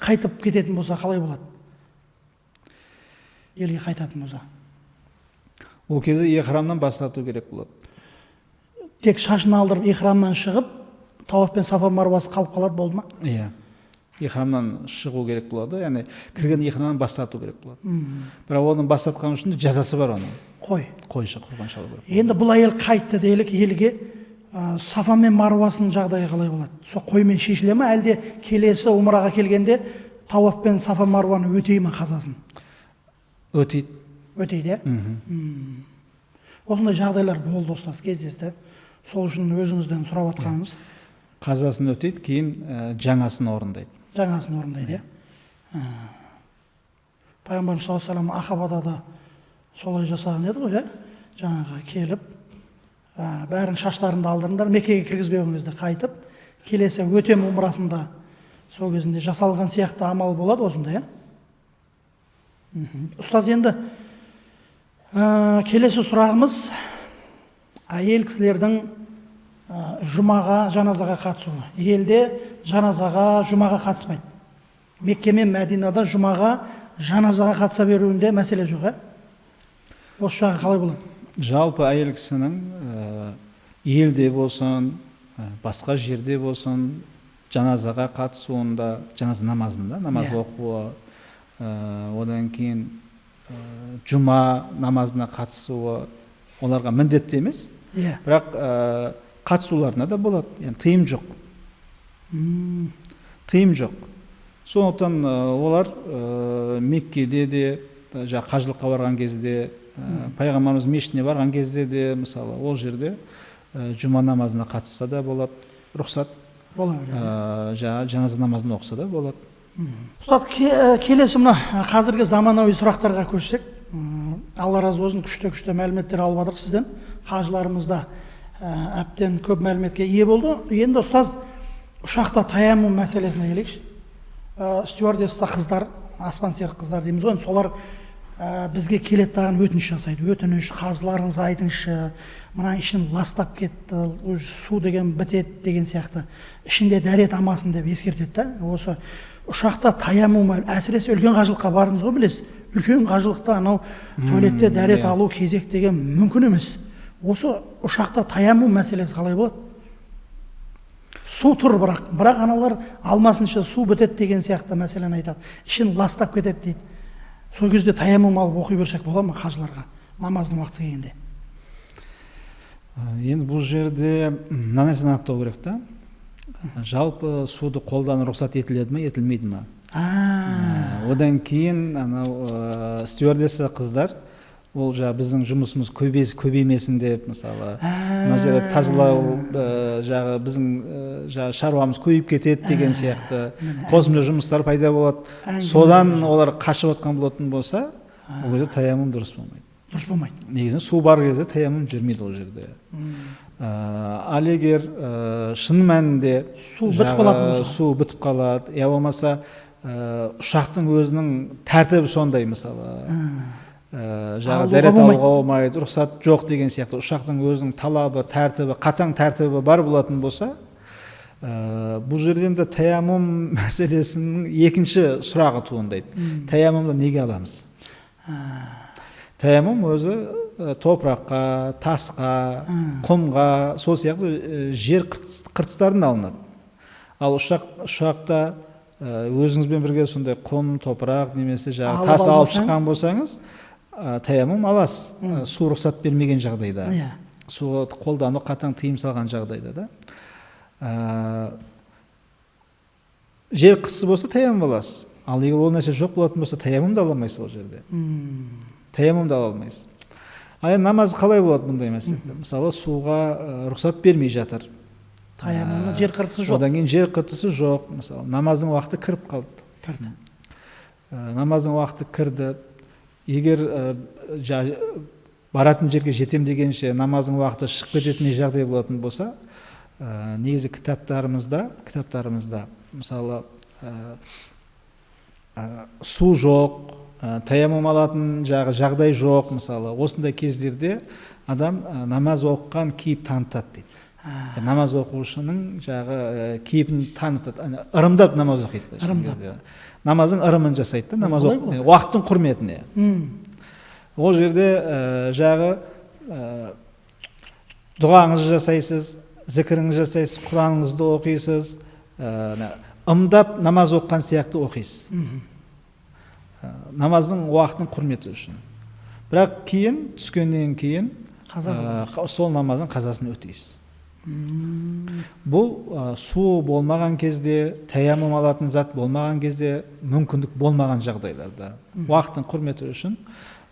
қайтып кететін болса қалай болады? Елге қайтатын болса. Ол кезде ихрамнан бастату керек болады. Тек шашын алдырып, ихрамнан шығып, тауаф пен сафа марвасы қалып қалады, болды ма? Иә. Ихрамнан шығу керек болады, яғни кірген ихрамнан бастату керек болады. Бірақ оның бастатқан үшін жазасы бар оның. Қойшы құрбан шалу керек. Енді бұл әйел қайтты делік елге, сафа мен марвасының жағдайы қалай болады? Сол қоймен шешіле ме, әлде келесі умраға келгенде тауаф пен сафа марваны өтей ме қазасын? Өтейді. Өтейді, осындай жағдайлар болды ұстаз, кездесті. Сол үшін өзіңізден сұрап атқанымыз. Қазасын өтейді, кейін жаңасын орындайды. Жаңасын орындайды, Пайғамбарымыз саллаллаху алейхи ва саллям Ақабада да солай жасаған еді ғой, жаңағы келіп, бәрін шаштарында алдырыңдар, Меккеге кіргізбеуіңізді қайтып, келесі өтем умрасында сол кезінде жасалған сияқты амал болады осындай, Ұстаз, енді келесі сұрағымыз әйел кісілердің жұмаға, жаназаға қатысуы. Елде жаназаға, жұмаға қатыспайды. Мекке мен Мәдинада жұмаға, жаназаға қатыса беруінде мәселе жоқ, Осы жағы қалай болады? Жалпы әйел кісінің елде болсын, басқа жерде болсын, жаназаға қатысуында, жаназа намазында, намаз оқуы, одан кейін жұма намазына қатысуы оларға міндетті емес, бірақ қатысуларына да болады, тыйым жоқ. Тыйым жоқ. Сондықтан олар Меккеде де, қажылыққа барған кезде, Пайғамбарымыз мешітіне барған кезде де, мысалы, ол жерде жұма намазына қатысса да болады, рұқсат. Жаназа намазын оқыса да болады. Ұстаз, келесі мына қазіргі заманауи сұрақтарға көшсек, Алла разы болсын, күшті мәліметтер алып жатырмыз сізден. Қажыларымыз да әбден көп мәліметке ие болды. Енді ұстаз, ұшақта таяммум мәселесіне келейікші. Стюардесса қыздар аспан сері қыздар дейміз ғой, солар бізге келеді дағы өтініш жасайды. Өтініш, қазыларыңызды айтыңызшы, мына ішін ластап кетті, су деген бітеді деген сияқты, ішінде дәрет амасын деп ескертеді да. Осы ұшақта таяму, әсіресе үлкен қажылыққа барыңыз ғой, білесіз. Үлкен қажылықта анау туалетте дәрет алу, кезек деген мүмкін емес. Осы ұшақта таяму мәселесі қалай болады? Су тұр, бірақ аналар алмасынша су бітеді деген сияқты мәселені айтады. Ішін ластап кетеді дейді. Сол кезде таямум алып оқи берсек бола ма қажыларға намаздың уақыты келгенде? Енді бұл жерде мына нәрсені анықтау керек та. Жалпы суды қолдану рұқсат етіледі ме, етілмейді ме? Одан кейін анау стюардесса қыздар, ол біздің жұмысымыз көбеймесін деп, мысалы, мына жерде тазалау біздің шаруамыз көбейіп кетеді деген сияқты қосымша жұмыстар пайда болады. Содан олар қашып отқан болатын болса, ол кезде таямум дұрыс болмайды. Дұрыс болмайды. Негізінен су бар кезде таямум жүрмейді ол жерде. Ал егер шын мәнінде су бітіп қалады, я болмаса ұшақтың өзінің тәртібі сондай, мысалы, дәрет алуға болмайды, рұқсат жоқ деген сияқты, ұшақтың өзінің талабы, тәртібі, қатаң тәртібі бар болатын болса, бұл жерден де таямум мәселесінің екінші сұрағы туындайды. Таямумды неге аламыз? Таямум өзі топыраққа, тасқа, құмға, сол сияқты жер қыртыстардан алынады. Ал ұшақта өзіңізбен бірге сондай құм, топырақ немесе тас алып шыққан болсаңыз, таямум аласыз. Су рұқсат бермеген жағдайда, суға қолдану қатаң тыйым салған жағдайда да. Жер қыссы болса таямум аласыз. Ал егер ол нәрсе жоқ болатын болса, таямум да ала алмайсыз ол жерде. Таямум да ала алмайсыз. Намаз қалай болады бұндай мәселеде? Мысалы, суға рұқсат бермей жатыр. Таямумның жер қыртысы жоқ. Одан кейін жер қыртысы жоқ. Мысалы, намаздың уақыты кіріп қалды. Намаздың уақыты кірді. Егер баратын жерге жетем дегенше намаздың уақыты шығып кететін жағдай болатын болса, негізі кітаптарымызда, мысалы, су жоқ, таямум алатын жағдай жоқ, мысалы, осындай кездерде адам намаз оқыған кейіп танытады дейді. Намаз оқушының кейіпін танытады, ырымдап намаз оқиды. Намаздың ырымын жасайды, намаз оқиды, уақыттың құрметіне. Ол жерде дұғаңызды жасайсыз, зікіріңізді жасайсыз, құраныңызды оқисыз, ымдап намаз оққан сияқты оқисыз. Намаздың уақытын құрметі үшін. Бірақ кейін, түскеннен кейін, сол намаздың қазасын өтейсіз. Бұл су болмаған кезде, таямум алатын зат болмаған кезде, мүмкіндік болмаған жағдайларда. Уақытын құрметі үшін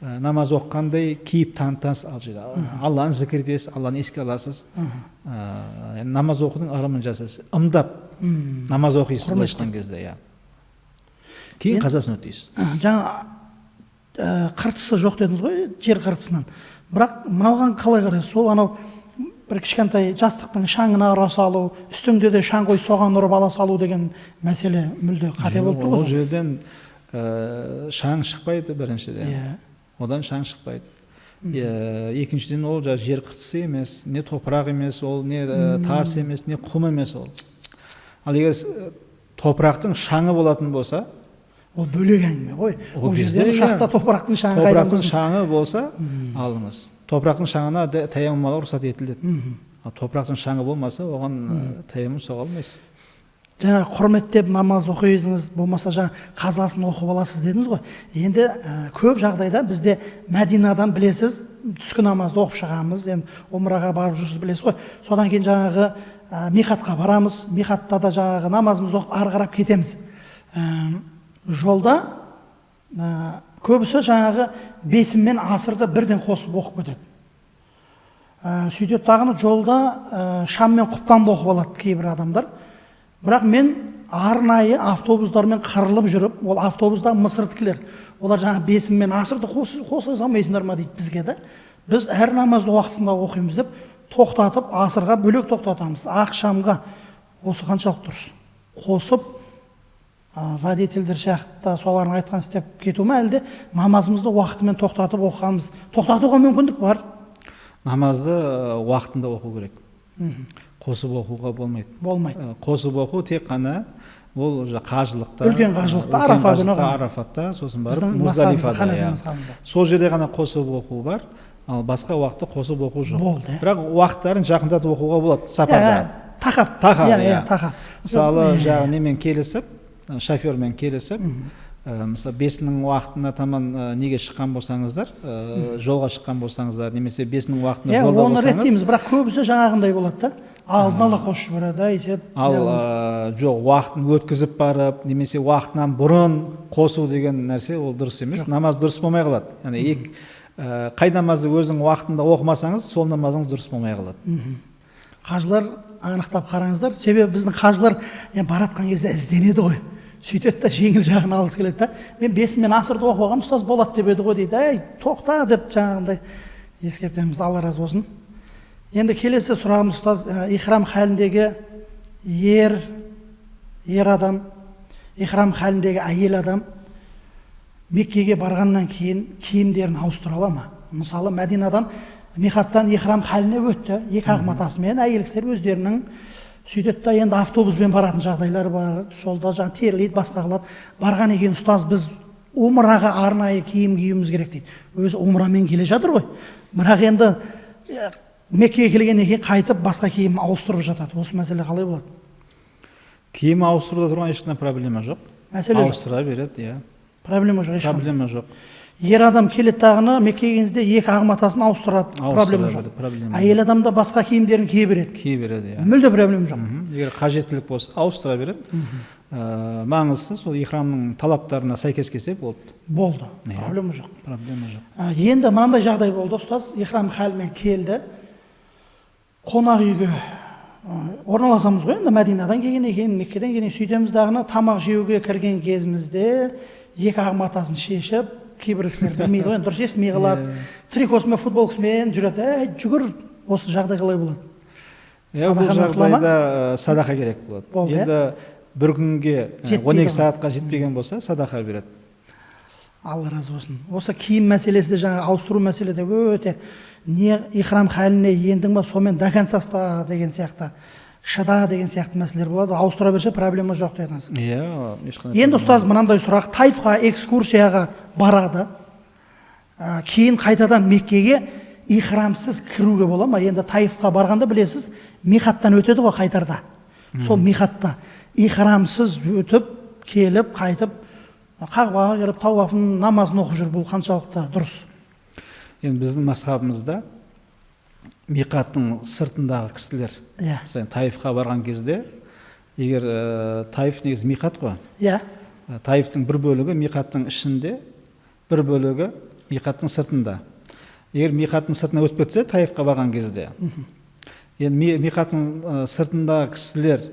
намаз оққандай кейіп танытасыз, Алланы зікір етесіз, Алланы еске аласыз. Намаз оқудың ырымын жасайсыз. Ымдап намаз оқисыз былайша кезде. Кейін қазасын өтейсіз. Жаңа қыртысы жоқ дедіңіз ғой, жер қыртысынан. Бірақ мынаған қалай қарайсыз? Сол анау бір кішкентай жастықтың шаңына ұра салу, үстіңде де шаң қой соған ұрып ала салу деген мәселе мүлде қате болып тұр ғой. Ол жерден шаң шықпайды біріншіден. Одан шаң шықпайды. Екіншіден ол жер қыртысы емес, не топырақ емес, ол не тас емес, не құм емес ол. Ал егер топырақтың шаңы болатын болса, ол бөлек әңгіме ғой. Ол жерде ұшақта топырақтың шаңы қайдан болсын? Топырақтың шаңы болса, алыңыз. Топырақтың шаңына таямум алу рұқсат етіледі. Топырақтың шаңы болмаса, оған таямум соға алмайсыз. Жаңа құрметтеп намаз оқисыңыз, болмаса жаңа қазасын оқып аласыз дедіңіз ғой. Енді көп жағдайда бізде Мәдинадан білесіз, түскі намазды оқып шығамыз, енді умраға барып жүрсіз білесіз ғой. Содан кейін жаңағы миқатқа барамыз, миқатта да жаңағы намазымызды оқып ары қарап кетеміз. Жолда көбісі жаңағы бесін мен асырды бірден қосып оқып кетеді. Сөйтеді тағыны жолда шам мен құптанды оқып алады кейбір адамдар. Бірақ мен арнайы автобустармен қырылып жүріп, ол автобуста мысырдікілер. Олар жаңа бесін мен асырды қоса салмайсыңдар ма дейді бізге де. Біз әр намазды уақытында оқимыз деп тоқтатып, асырға бөлек тоқтатамыз. Ақшамға осы қаншалық дұрыс. Қосып водительдер сияқты солардың айтқан істеп кету ме, әлде намазымызды уақытымен тоқтатып оқығанымыз, тоқтатуға мүмкіндік бар? Намазды уақытында оқу керек. Қосып оқуға болмайды. Болмайды. Қосып оқу тек қана ол уже қажылықта, үлкен қажылықта, арафа күні ғана. Арафатта, сосын барып Біздің Муздалифада. мазхабымызда. Сол жерде ғана қосып оқу бар, ал басқа уақытта қосып оқу жоқ. Болды. Бірақ уақыттарын жақындатып оқуға болады сапарда. Тақап. Тақап. Мысалы, жағы немен келісіп, шофермен келісіп, мысалы 5-нің уақытына таман неге шыққан болсаңыздар, жолға шыққан болсаңыздар, немесе 5-нің уақытына жолда болсаңыз. Оны реттейміз, бірақ көбісі жаңағындай болады да. Алдын ала қосып жібереді, есеп. Ал жоқ, уақытын өткізіп барып, немесе уақытынан бұрын қосу деген нәрсе ол дұрыс емес. Намаз дұрыс болмай қалады. Яғни қай намазды өзің уақытында оқымасаңыз, сол намазыңыз дұрыс болмай қалады. Қажылар анықтап қараңыздар. Себебі біздің қажылар баратқан кезде ізденеді ғой. Сөйтеді да жеңіл жағын алғысы келеді да. Мен 5-мен асырды оқып алғам, ұстаз болады деп еді ғой дейді. Әй, тоқта деп жаңағындай ескертеміз. Алла разы болсын. Енді келесі сұрағымыз, ұстаз, ихрам халіндегі ер адам, ихрам халіндегі әйел адам Меккеге барғаннан кейін киімдерін ауыстыра ала ма? Мысалы, Мәдинадан миқаттан ихрам халіне өтті, екі ақ матасымен, әйел кісілер өздерінің сөйтеді да, енді автобуспен баратын жағдайлар бар, жолда жаңа терлейді, басқа қылады. Барған екен, ұстаз, біз умраға арнайы киім киюіміз керек дейді. Өзі умрамен келе жатыр ғой. Бірақ енді Меккеге келгеннен кейін қайтып басқа киім ауыстырып жатады. Осы мәселе қалай болады? Киім ауыстыруда тұрған ешқандай проблема жоқ. Мәселе жоқ. Ауыстыра береді, иә. Проблема жоқ, ешқандай. Проблема жоқ. Ер адам келеді тағыны Меккеге келгенде екі ақ матасын ауыстырады, проблема жоқ. Әйел адам да басқа киімдерін кие береді. Кие береді, иә. Мүлде проблема жоқ. Егер қажеттілік болса, ауыстыра береді. Маңыздысы сол ихрамның талаптарына сәйкес келсе болды. Болды. Проблема жоқ. Проблема жоқ. Енді мынандай жағдай болды, ұстаз, ихрам халімен келді. Қонақ үйге орналасамыз ғой, енді Мәдинадан келген екен, Меккеден келген, сөйтеміз дағыны тамақ жеуге кірген кезімізде екі ақ матасын шешіп, кейбір кісілер білмейді ғой, дұрыс естімей қалады, трикосымен, футболкасымен жүреді. Жүгір, осы жағдай қалай болады? Бұл жағдайда садақа керек болады. Енді бір күнге 12 сағатқа жетпеген болса, садақа береді. Алла разы болсын. Осы киім мәселесі де жаңа ауыстыру мәселеде өте не ихрам халіне ендің ба, сонымен до конца ұста деген сияқты, шыда деген сияқты мәселелер болады. Ауыстыра берсе проблема жоқ дедіңіз. Иә, ешқандай. Енді ұстаз, мынандай сұрақ, Таифқа экскурсияға барады. Кейін қайтадан Меккеге ихрамсыз кіруге бола ма? Енді Таифқа барғанда білесіз, миқаттан өтеді ғой қайтарда. Сол миқатта ихрамсыз өтіп, келіп, қайтып, Қағбаға кіріп, тауафын, намазын оқып жүр. Бұл қаншалықты дұрыс? Енді біздің мазхабымызда миқаттың сыртындағы кісілер, мысалы Таифқа барған кезде, егер Таиф негізі миқат қой. Иә. Таифтың бір бөлігі миқаттың ішінде, бір бөлігі миқаттың сыртында. Егер миқаттың сыртына өтіп кетсе, Таифқа барған кезде, енді миқаттың сыртындағы кісілер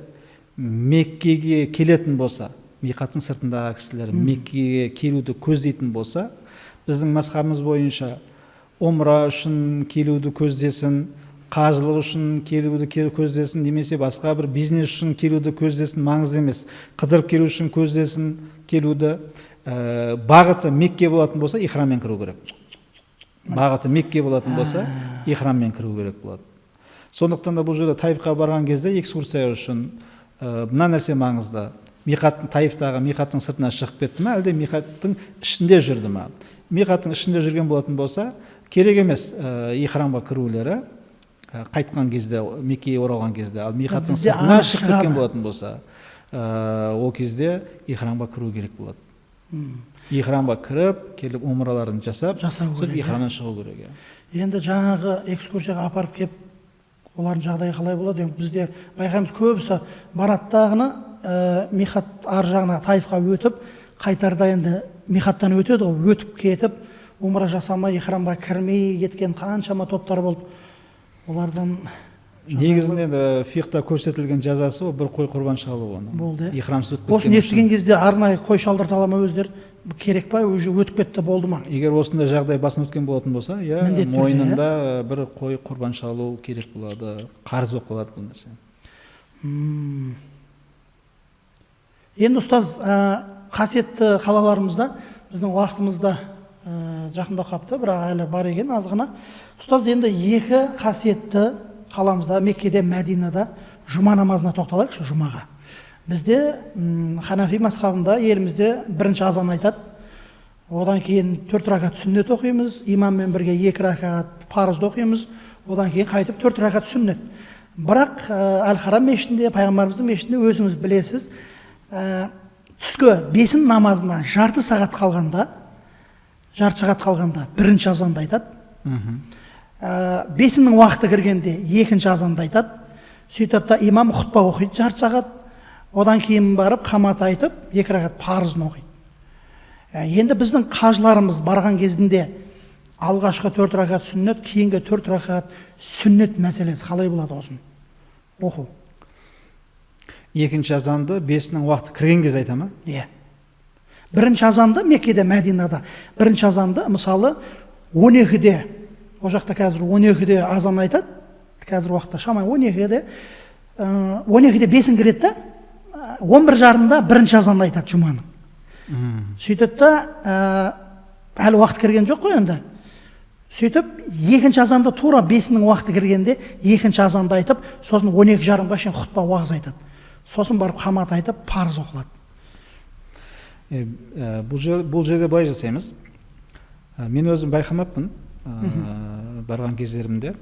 Меккеге келетін болса, миқаттың сыртындағы кісілер Меккеге келуді көздейтін болса, біздің мазхабымыз бойынша умра үшін келуді көздесін, қажылық үшін келуді көздесін, немесе басқа бір бизнес үшін келуді көздесін, маңызды емес. Қыдырып келу үшін көздесін, келуді бағыты Мекке болатын болса, ихраммен кіру керек. Бағыты Мекке болатын болса, ихраммен кіру керек болады. Сондықтан да бұл жерде Таифқа барған кезде экскурсия үшін мына нәрсе маңызды. Таифтағы миқаттың сыртына шығып кетті ме, әлде миқаттың ішінде жүрді ме? Миқаттың ішінде жүрген болатын болса, керек емес ихрамға кірулері қайтқан кезде, Меккеге оралған кезде. Ал миқаттың сыртына шығып кеткен болатын болса, ол кезде ихрамға кіру керек болады. Ихрамға кіріп, келіп умраларын жасап, сөйтіп ихрамнан шығу керек. Енді жаңағы экскурсияға апарып кеп, олардың жағдайы қалай болады? Бізде байқаймыз, көбісі бараттағыны миқат ар жағына Таифқа өтіп, қайтарда енді миқаттан өтеді ғой, өтіп кетіп, умра жасамай, ихрамға кірмей кеткен қаншама топтар болды. Олардан негізінде фиқта көрсетілген жазасы бір қой құрбан шалу оны. Болды. Ихрамсыз өтіп кеткен. Осыны естіген кезде арнайы қой шалдырта ала ма өздері? Керек па, уже өтіп кетті, болды ма? Егер осындай жағдай басын өткен болатын болса, мойнында бір қой құрбан шалу керек болады, қарыз болып қалады бұл нәрсе. Енді ұстаз, қасиетті қалаларымызда біздің уақытымызда жақында қапты, бірақ әлі бар екен азғана. Ұстаз, енді екі қасиетті қаламызда, Меккеде, Мәдинада жұма намазына тоқталайықшы, жұмаға. Бізде Ханафи мазхабында елімізде бірінші азан айтады, одан кейін 4 ракат сүннет оқимыз, имаммен бірге 2 ракат парызды оқимыз, одан кейін қайтып 4 ракат сүннет. Бірақ Әл-Харам мешітінде, пайғамбарымыздың мешітінде өзіңіз білесіз, түскі бесін намазына жарты сағат қалғанда бірінші азанды айтады. Бесіннің уақыты кіргенде екінші азанды айтады. Сөйтіп та имам құтпа оқиды жарты сағат, одан кейін барып қамат айтып 2 ракат парызын оқиды. Енді біздің қажыларымыз барған кезінде алғашқы 4 ракат сүннет, кейінгі 4 ракат сүннет мәселесі қалай болады осыны оқу? Екінші азанды бесінің уақыты кірген кезде айта ма? Иә. Бірінші азанды Меккеде, Мәдинада бірінші азанды мысалы 12-де, о жақта қазір 12-де азан айтады, қазір уақытта шамай 12-де бесін кіреді да, 11:30-да бірінші азанды айтады жұманың. Сөйтіп та әлі уақыт кірген жоқ қой енді. Сөйтіп екінші азанды тура бесінің уақыты кіргенде екінші азанды айтып, сосын 12:30-ға шейін құтпа уағыз айтады. Сосын барып қамат айтып парыз оқылады. Бұл жерде былай жасаймыз. Мен өзім байқамаппын барған кездерімде.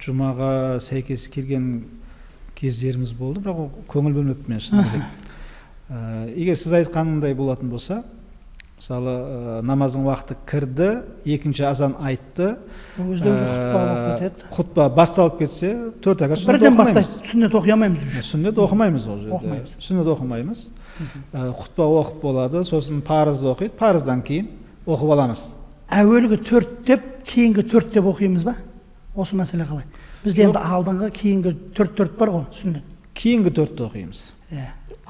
Жұмаға сәйкес келген кездеріміз болды, бірақ көңіл бөлмеппін мен шыны керек. Егер сіз айтқанындай болатын болса, мысалы намаздың уақыты кірді, екінші азан айтты, құтпа басталып кетсе, 4 ракат сүннет оқымаймыз. Сүннет оқи алмаймыз. Сүннет оқымаймыз ол жерде. Сүннет оқымаймыз. Құтпа оқып болады, сосын парызды оқиды, парыздан кейін оқып аламыз. Әуелгі 4 деп, кейінгі 4 деп оқимыз ба? Осы мәселе қалай? Бізде енді алдыңғы, кейінгі 4 бар ғой, сүннет. Кейінгі 4-ті оқимыз.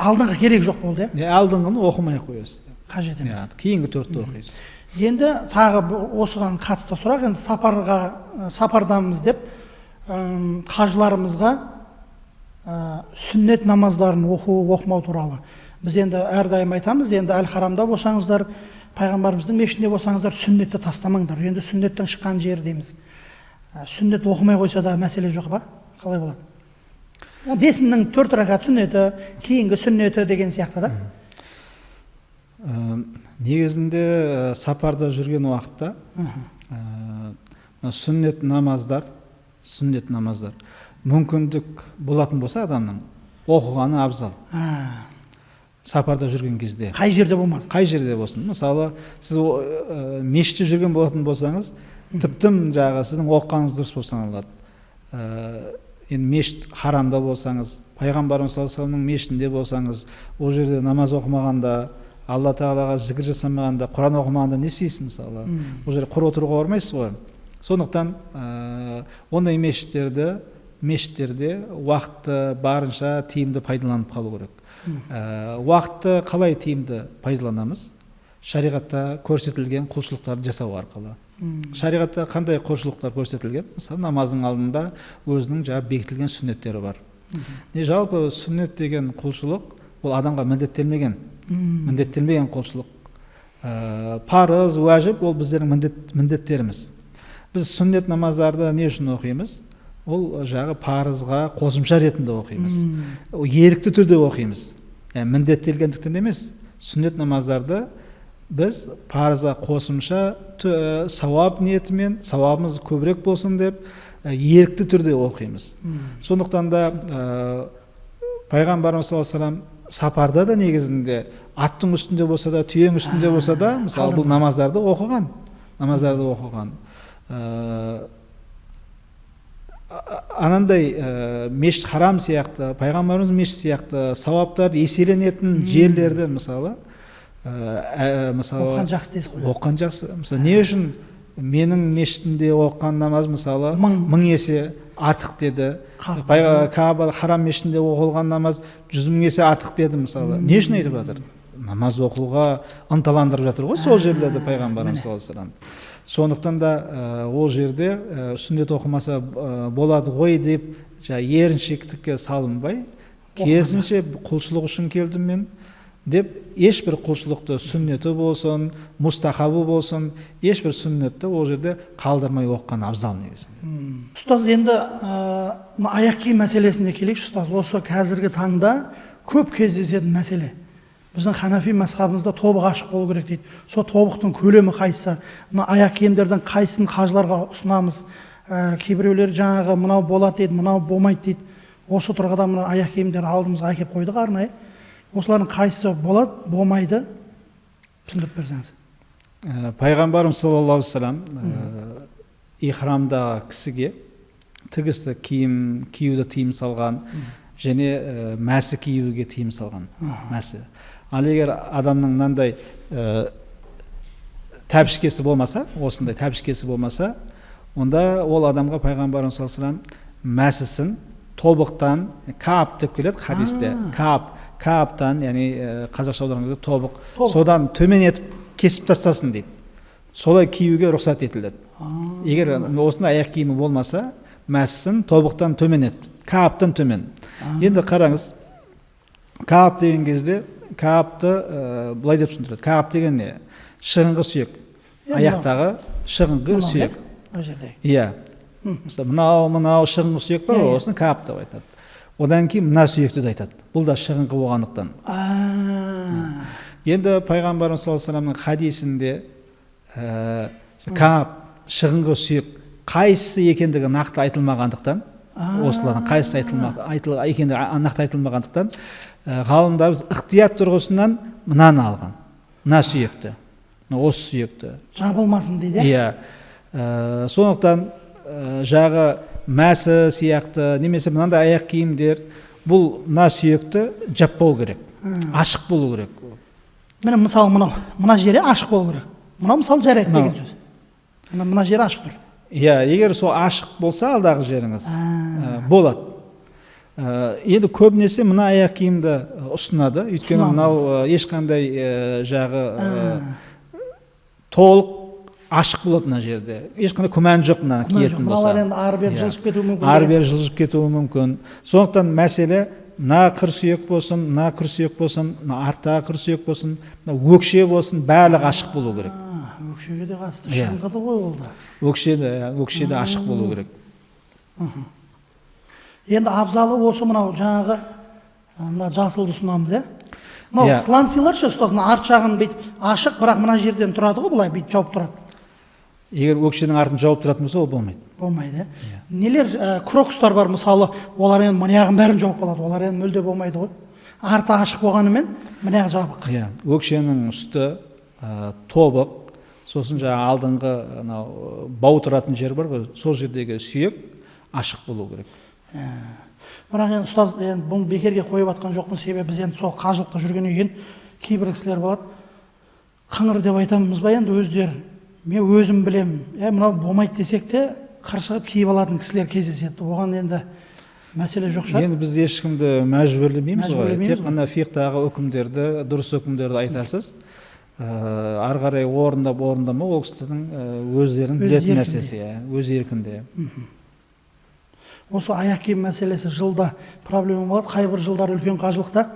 Алдыңғы керек жоқ болды, иә? Алдыңғыны оқымай қоясыз. Қажет емес. Кейінгі 4-ті оқисыз. Енді тағы осыған қатысты сұрақ, енді сапардамыз деп қажыларымызға сүннет намаздарын оқымау туралы. Біз енді әрдайым айтамыз, енді Әл-Харамда болсаңыздар, пайғамбарымыздың мешітінде болсаңыздар, сүннетті тастамаңдар. Енді сүннеттің шыққан жері дейміз. Сүннет оқымай қойса да мәселе жоқ ба? Қалай болады? Бесіннің 4 ракат сүннеті, кейінгі сүннеті деген сияқты да? Негізінде сапарда жүрген уақытта сүннет намаздар мүмкіндік болатын болса адамның оқығаны абзал. Сапарда жүрген кезде. Қай жерде болмaz? Қай жерде болсын. Мысалы, сіз мешітте жүрген болатын болсаңыз, тіптім жағы сіздің оқығаныңыз дұрыс болып саналады. Енді мешіт харамда болсаңыз, пайғамбарымыз саллаллаху алейхи вассаламның мешітінде болсаңыз, ол жерде намаз оқымағанда, Алла тағалаға зікір жасамағанда, Құран оқымағанда не істейсіз мысалы? Ол жерде құр отыруға бармайсыз ғой. Сондықтан ондай мешіттерде уақытты барынша тиімді пайдаланып қалу керек. Уақытты қалай тиімді пайдаланамыз? Шариғатта көрсетілген құлшылықтарды жасау арқылы. Шариғатта қандай құлшылықтар көрсетілген? Мысалы, намаздың алдында өзінің бекітілген сүннеттері бар. Жалпы сүннет деген құлшылық ол адамға міндеттелмеген құлшылық. Парыз, уәжіп ол біздердің міндеттеріміз. Біз сүннет намаздарды не үшін оқимыз? Ол парызға қосымша ретінде оқимыз. Ерікті түрде оқимыз. Міндеттелгендіктен емес. Сүннет намаздарды біз парызға қосымша сауап ниетімен, сауабымыз көбірек болсын деп, ерікті түрде оқимыз. Сондықтан да пайғамбарымыз саллаллаху алейхи вассалам сапарда да негізінде аттың үстінде болса да, түйенің үстінде болса да, мысалы бұл намаздарды оқыған. Анандай мешіт харам сияқты, пайғамбарымыз мешіт сияқты сауаптар еселенетін жерлерді мысалы оққан жақсы дейсіз ғой. Оққан жақсы. Мысалы, не үшін менің мешітімде оққан намаз мысалы 1000 есе артық деді. Кааба харам мешітінде оқылған намаз 100.000 есе артық деді мысалы. Не үшін айтып жатыр? Намаз оқуға ынталандырып жатыр ғой сол жерлерде пайғамбарымыз саллаллаху алейхи вассалам. Сондықтан да ол жерде сүннет оқымаса болады ғой деп еріншектікке салынбай, керісінше құлшылық үшін келдім мен деп ешбір құлшылықты сүннеті болсын, мұстахабы болсын, ешбір сүннетті ол жерде қалдырмай оққан абзал негізінде. Ұстаз, енді мына аяқ киім мәселесіне келейікші ұстаз. Осы қазіргі таңда көп кездесетін мәселе. Біздің ханафи мазхабымызда тобық ашық болу керек дейді. Сол тобықтың көлемі қайсысы? Мына аяқ киімдердің қайсысын қажыларға ұсынамыз? Кейбіреулер жаңағы мынау болады дейді, мынау болмайды дейді. Осы тұрғыда мына аяқ киімдер алдымызға әкеп қойдық арнайы. Осылардың қайсысы болады, болмайды? Түсіндіріп берсеңіз. Пайғамбарымыз саллаллаху алейхи вассалам ихрамдағы кісіге тігісті киім киюді тыйым салған, және мәсі киюге тыйым салған. Мәсі. Ал егер адамның мынандай тәбішкесі болмаса, осындай тәбішкесі болмаса, онда ол адамға пайғамбарымыз саллаллаху алейхи вассалам мәсісін тобықтан, каап деп келеді хадисте. Кааптан, яғни қазақша аударғанда тобық, содан төмен етіп кесіп тастасын дейді. Солай киюге рұқсат етіледі. Егер осындай аяқ киімі болмаса, мәсісін тобықтан төмен етіп, кааптан төмен. Енді қараңыз, каап деген кезде, каапты былай деп түсіндіреді. Каап деген не? Шығыңғы сүйек. Аяқтағы шығыңғы сүйек. Иә. Мынау шығыңғы сүйек бар, осыны каап деп айтады. Одан кейін мына сүйекті де айтады. Бұл да шығыңғы болғандықтан. Енді пайғамбарымыз саллаллаху алейхи вассаламның хадисінде каап, шығыңғы сүйек қайсысы екендігі нақты айтылмағандықтан, осылардың қайсысы екендігі нақты айтылмағандықтан, ғалымдарымыз ықтият тұрғысынан мынаны алған. Мына сүйекті, осы сүйекті. Жабылмасын дейді. Иә. Сондықтан жағы мәсі сияқты, немесе мынандай аяқ киімдер, бұл мына сүйекті жаппау керек, ашық болу керек. Міне мысалы мына жері ашық болу керек. Мынау мысалы жарайды деген сөз. Мына жері ашық тұр. Иә, егер сол ашық болса алдағы жеріңіз болады. Енді көбінесе мына аяқ киімді ұсынады, өйткені мынау ешқандай жағы толық ашық болады мына жерде. Ешқандай күмән жоқ мына киетін болса. Мыналар енді ары-бері жылжып кетуі мүмкін. Ары-бері жылжып кетуі мүмкін. Сондықтан мәселе мына қыр сүйек болсын, мына қыр сүйек болсын, мына арттағы қыр сүйек болсын, мына өкше болсын, барлығы ашық болу керек. Өкшеге де қатысты шығынғады ғой ол да. Өкше де ашық болу керек. Енді абзалы осы мынау жаңағы мына жасылды ұсынамыз, иә? Мынау слансилар ше, ұстаз, арт жағын бүйтіп ашық, бірақ мына жерден тұрады ғой, былай бүйтіп жауып тұрады. Егер өкшенің артын жауып тұратын болса, ол болмайды. Болмайды, иә. Нелер крокустар бар, мысалы, олар енді мынаяғын бәрін жауып қалады, олар енді мүлде болмайды ғой. Арты ашық болғанымен, мынаяғы жабық. Иә, өкшенің үсті тобық, сосын жаңа алдыңғы бау тұратын жер бар ғой, сол жердегі сүйек ашық болу керек. Бірақ енді ұстаз, бұны бекерге қойып атқан жоқпын, себебі біз енді сол қажылықта жүргеннен кейін кейбір кісілер болады, қыңыр деп айтамыз ба енді өздері. Мен өзім білем, мынау болмайды десек те қырсығып киіп алатын кісілер кездеседі. Оған енді мәселе жоқ шығар. Енді біз ешкімді мәжбүрлемейміз ғой. Тек қана фиқтағы үкімдерді, дұрыс үкімдерді айтасыз. Ары қарай орындама ол кісілердің өздерінің білетін нәрсесі, өз еркінде. Осы аяқ киім мәселесі жылда проблема болады. Қайбір жылдар үлкен қажылықта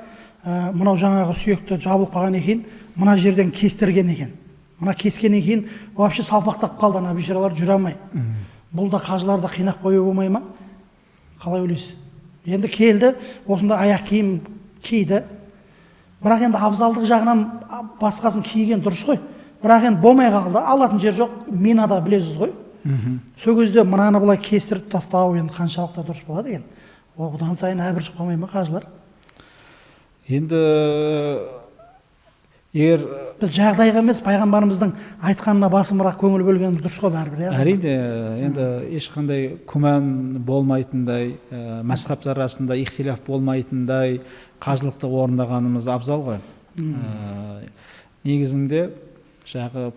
мынау жаңағы сүйекті жабылып қалған екен, мына жерден кестірген екен. Мына кескеннен кейін вообще салпақтап қалды, ана бейшаралар жүре алмай. Бұл да қажыларды қинап қою болмай ма? Қалай ойлайсыз? Енді келді, осында аяқ киім киді. Бірақ енді абзалдық жағынан басқасын киген дұрыс қой. Бірақ енді болмай қалды, алатын жер жоқ, минада білесіз ғой. Сол кезде мынаны былай кестіріп тастау енді қаншалықты дұрыс болады екен. Одан сайын әбіржіп қалмай ма қажылар? Енді егер біз жағдайға емес, пайғамбарымыздың айтқанына басымырақ көңіл бөлгеніміз дұрыс қой бәрібір. Әрине, енді ешқандай күмән болмайтындай, мазхабтар арасында ихтилаф болмайтындай қажылықты орындағанымыз абзал ғой. Негізінде жағы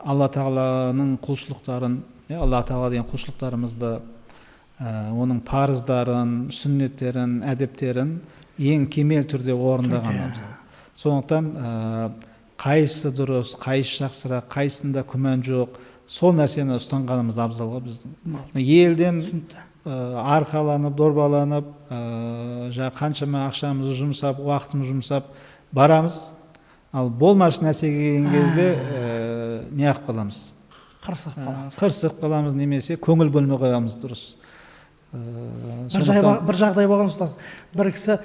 Алла Тағаланың құлшылықтарын, Алла Тағала деген құлшылықтарымызды, оның парыздарын, сүннеттерін, әдептерін ең кемел түрде орындаған абзал. Сондықтан қайсысы дұрыс, қайсысы жақсырақ, қайсысында күмән жоқ, сол нәрсені ұстанғанымыз абзалға біздің. Елден арқаланып дорбаланып жаңағы қаншама ақшамызды жұмсап уақытымызды жұмсап барамыз, ал болмашы нәрсеге келген кезде неғып қаламыз, қырсығып қаламыз, немесе көңіл бөлмей қоямыз. Дұрыс. бір жағдай болған ұстаз, бір кісі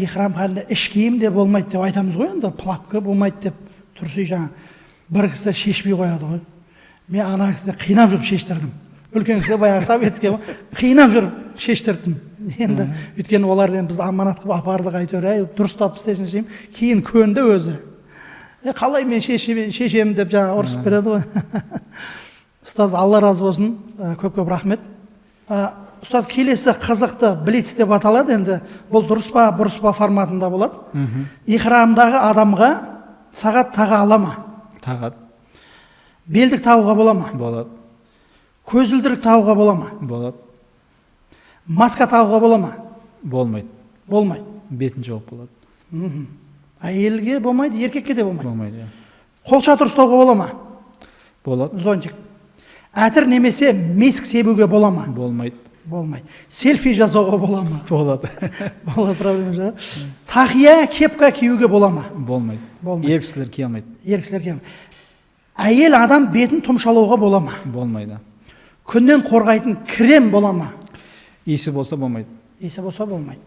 ихрам халінде іш киім де болмайды деп айтамыз ғой, енді плавка болмайды деп тұрсы, жаңа бір кісі шешпей қояды ғой. Мен ана кісіні қинап жүріп шештірдім. Үлкен кісі баяғы советский қинап жүріп шештірдім. Енді өйткені олардан біз аманат қылып апардық, әйтеуір дұрыстап істесін шейін, кейін көнді өзі. Қалай мен шешемін деп жаңа ұрысып береді ғой. Ұстаз, Алла разы болсын, көп-көп рахмет. Ұстаз, келесі қызықты блиц деп аталады, енді бұл дұрыс па бұрыс па форматында болады. Ихрамдағы адамға сағат таға ала ма? Тағат. Белдік тағуға бола ма? Болады. Көзілдірік тағуға бола ма? Болады. Маска тағуға бола ма? Болмайды. Болмайды. Бетін жауып болады. Әйелге болмайды, еркекке де болмайды. Болмайды. Қолшатыр ұстауға бола ма? Болады. Зонтик. Әтір немесе месік себуге бола ма? Болмайды. Болмайды. Селфи жасауға бола ма? Болады. Болады, проблема жоқ. Тақия, кепка киюге бола ма? Болмайды. Болмайды. Ер кісілер кие алмайды. Ер кісілер кие алмайды. Әйел адам бетін тұмшалауға бола ма? Болмайды. Күннен қорғайтын крем бола ма? Иісі болса болмайды. Иісі болса болмайды.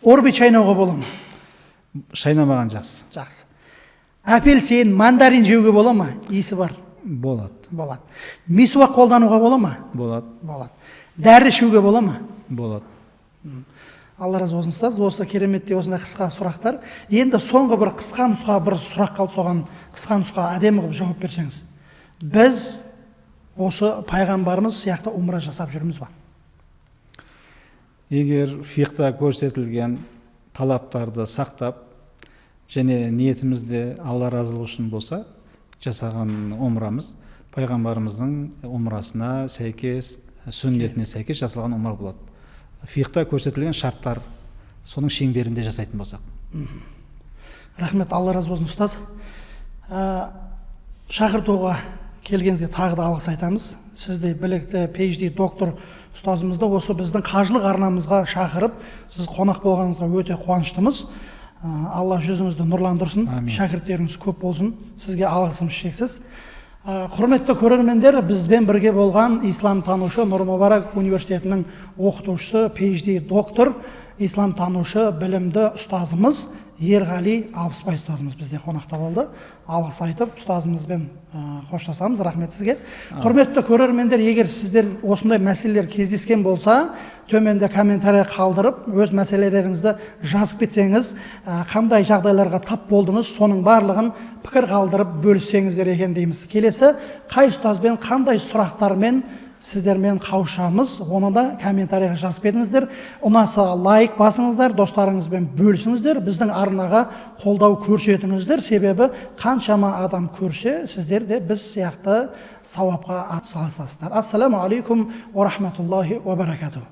Орбит шайнауға бола ма? Шайнамаған жақсы. Жақсы. Апельсин, мандарин жеуге бола ма? Иісі бар. Болады. Болады. Мисуақ қолдануға бола ма? Болады. Болады. Дәрі ішуге бола ма? Болады. Алла разы болсын ұстаз, осы кереметте осындай қысқа сұрақтар. Енді соңғы бір қысқа нұсқа бір сұрақ қалды, соған қысқа нұсқа әдемі қылып жауап берсеңіз. Біз осы пайғамбарымыз сияқты умра жасап жүрміз ба? Егер фиқта көрсетілген талаптарды сақтап, және ниетімізде Алла разылығы үшін болса, жасаған умрамыз пайғамбарымыздың умрасына сәйкес, сүннетіне сәйкес жасалған умра болады. Фиқта көрсетілген шарттар соның шеңберінде жасайтын болсақ. Рахмет, Алла разы болсын ұстаз. Шақыртуға келгеніңізге тағы да алғыс айтамыз. Сізде білікті PhD доктор ұстазымызды осы біздің қажылық арнамызға шақырып, сіз қонақ болғаныңызға өте қуаныштымыз. Алла жүзіңізді нұрландырсын, шәкірттеріңіз көп болсын. Сізге алғысым шексіз. Құрметті көрермендер, бізбен бірге болған ислам танушы Нұр Мүбарак университетінің оқытушысы, PhD доктор, ислам танушы білімді ұстазымыз Ерғали Алпысбай ұстазымыз бізде қонақта болды. Алғыс айтып, ұстазымызбен қоштасамыз. Рахмет сізге. Құрметті көрермендер, егер сіздер осындай мәселелер кездескен болса, төменде комментарий қалдырып, өз мәселелеріңізді жазып кетсеңіз, қандай жағдайларға тап болдыңыз, соның барлығын пікір қалдырып бөліссеңіздер екен дейміз. Келесі қай ұстазбен қандай сұрақтармен сіздермен қауышамыз, оны да комментарийға жазып кетіңіздер. Ұнаса лайк басыңыздар, достарыңызбен бөлісіңіздер, біздің арнаға қолдау көрсетіңіздер. Себебі қаншама адам көрсе, сіздер де біз сияқты сауапқа атсалысасыздар. Ассаламу алейкум ва рахматуллахи ва баракатух.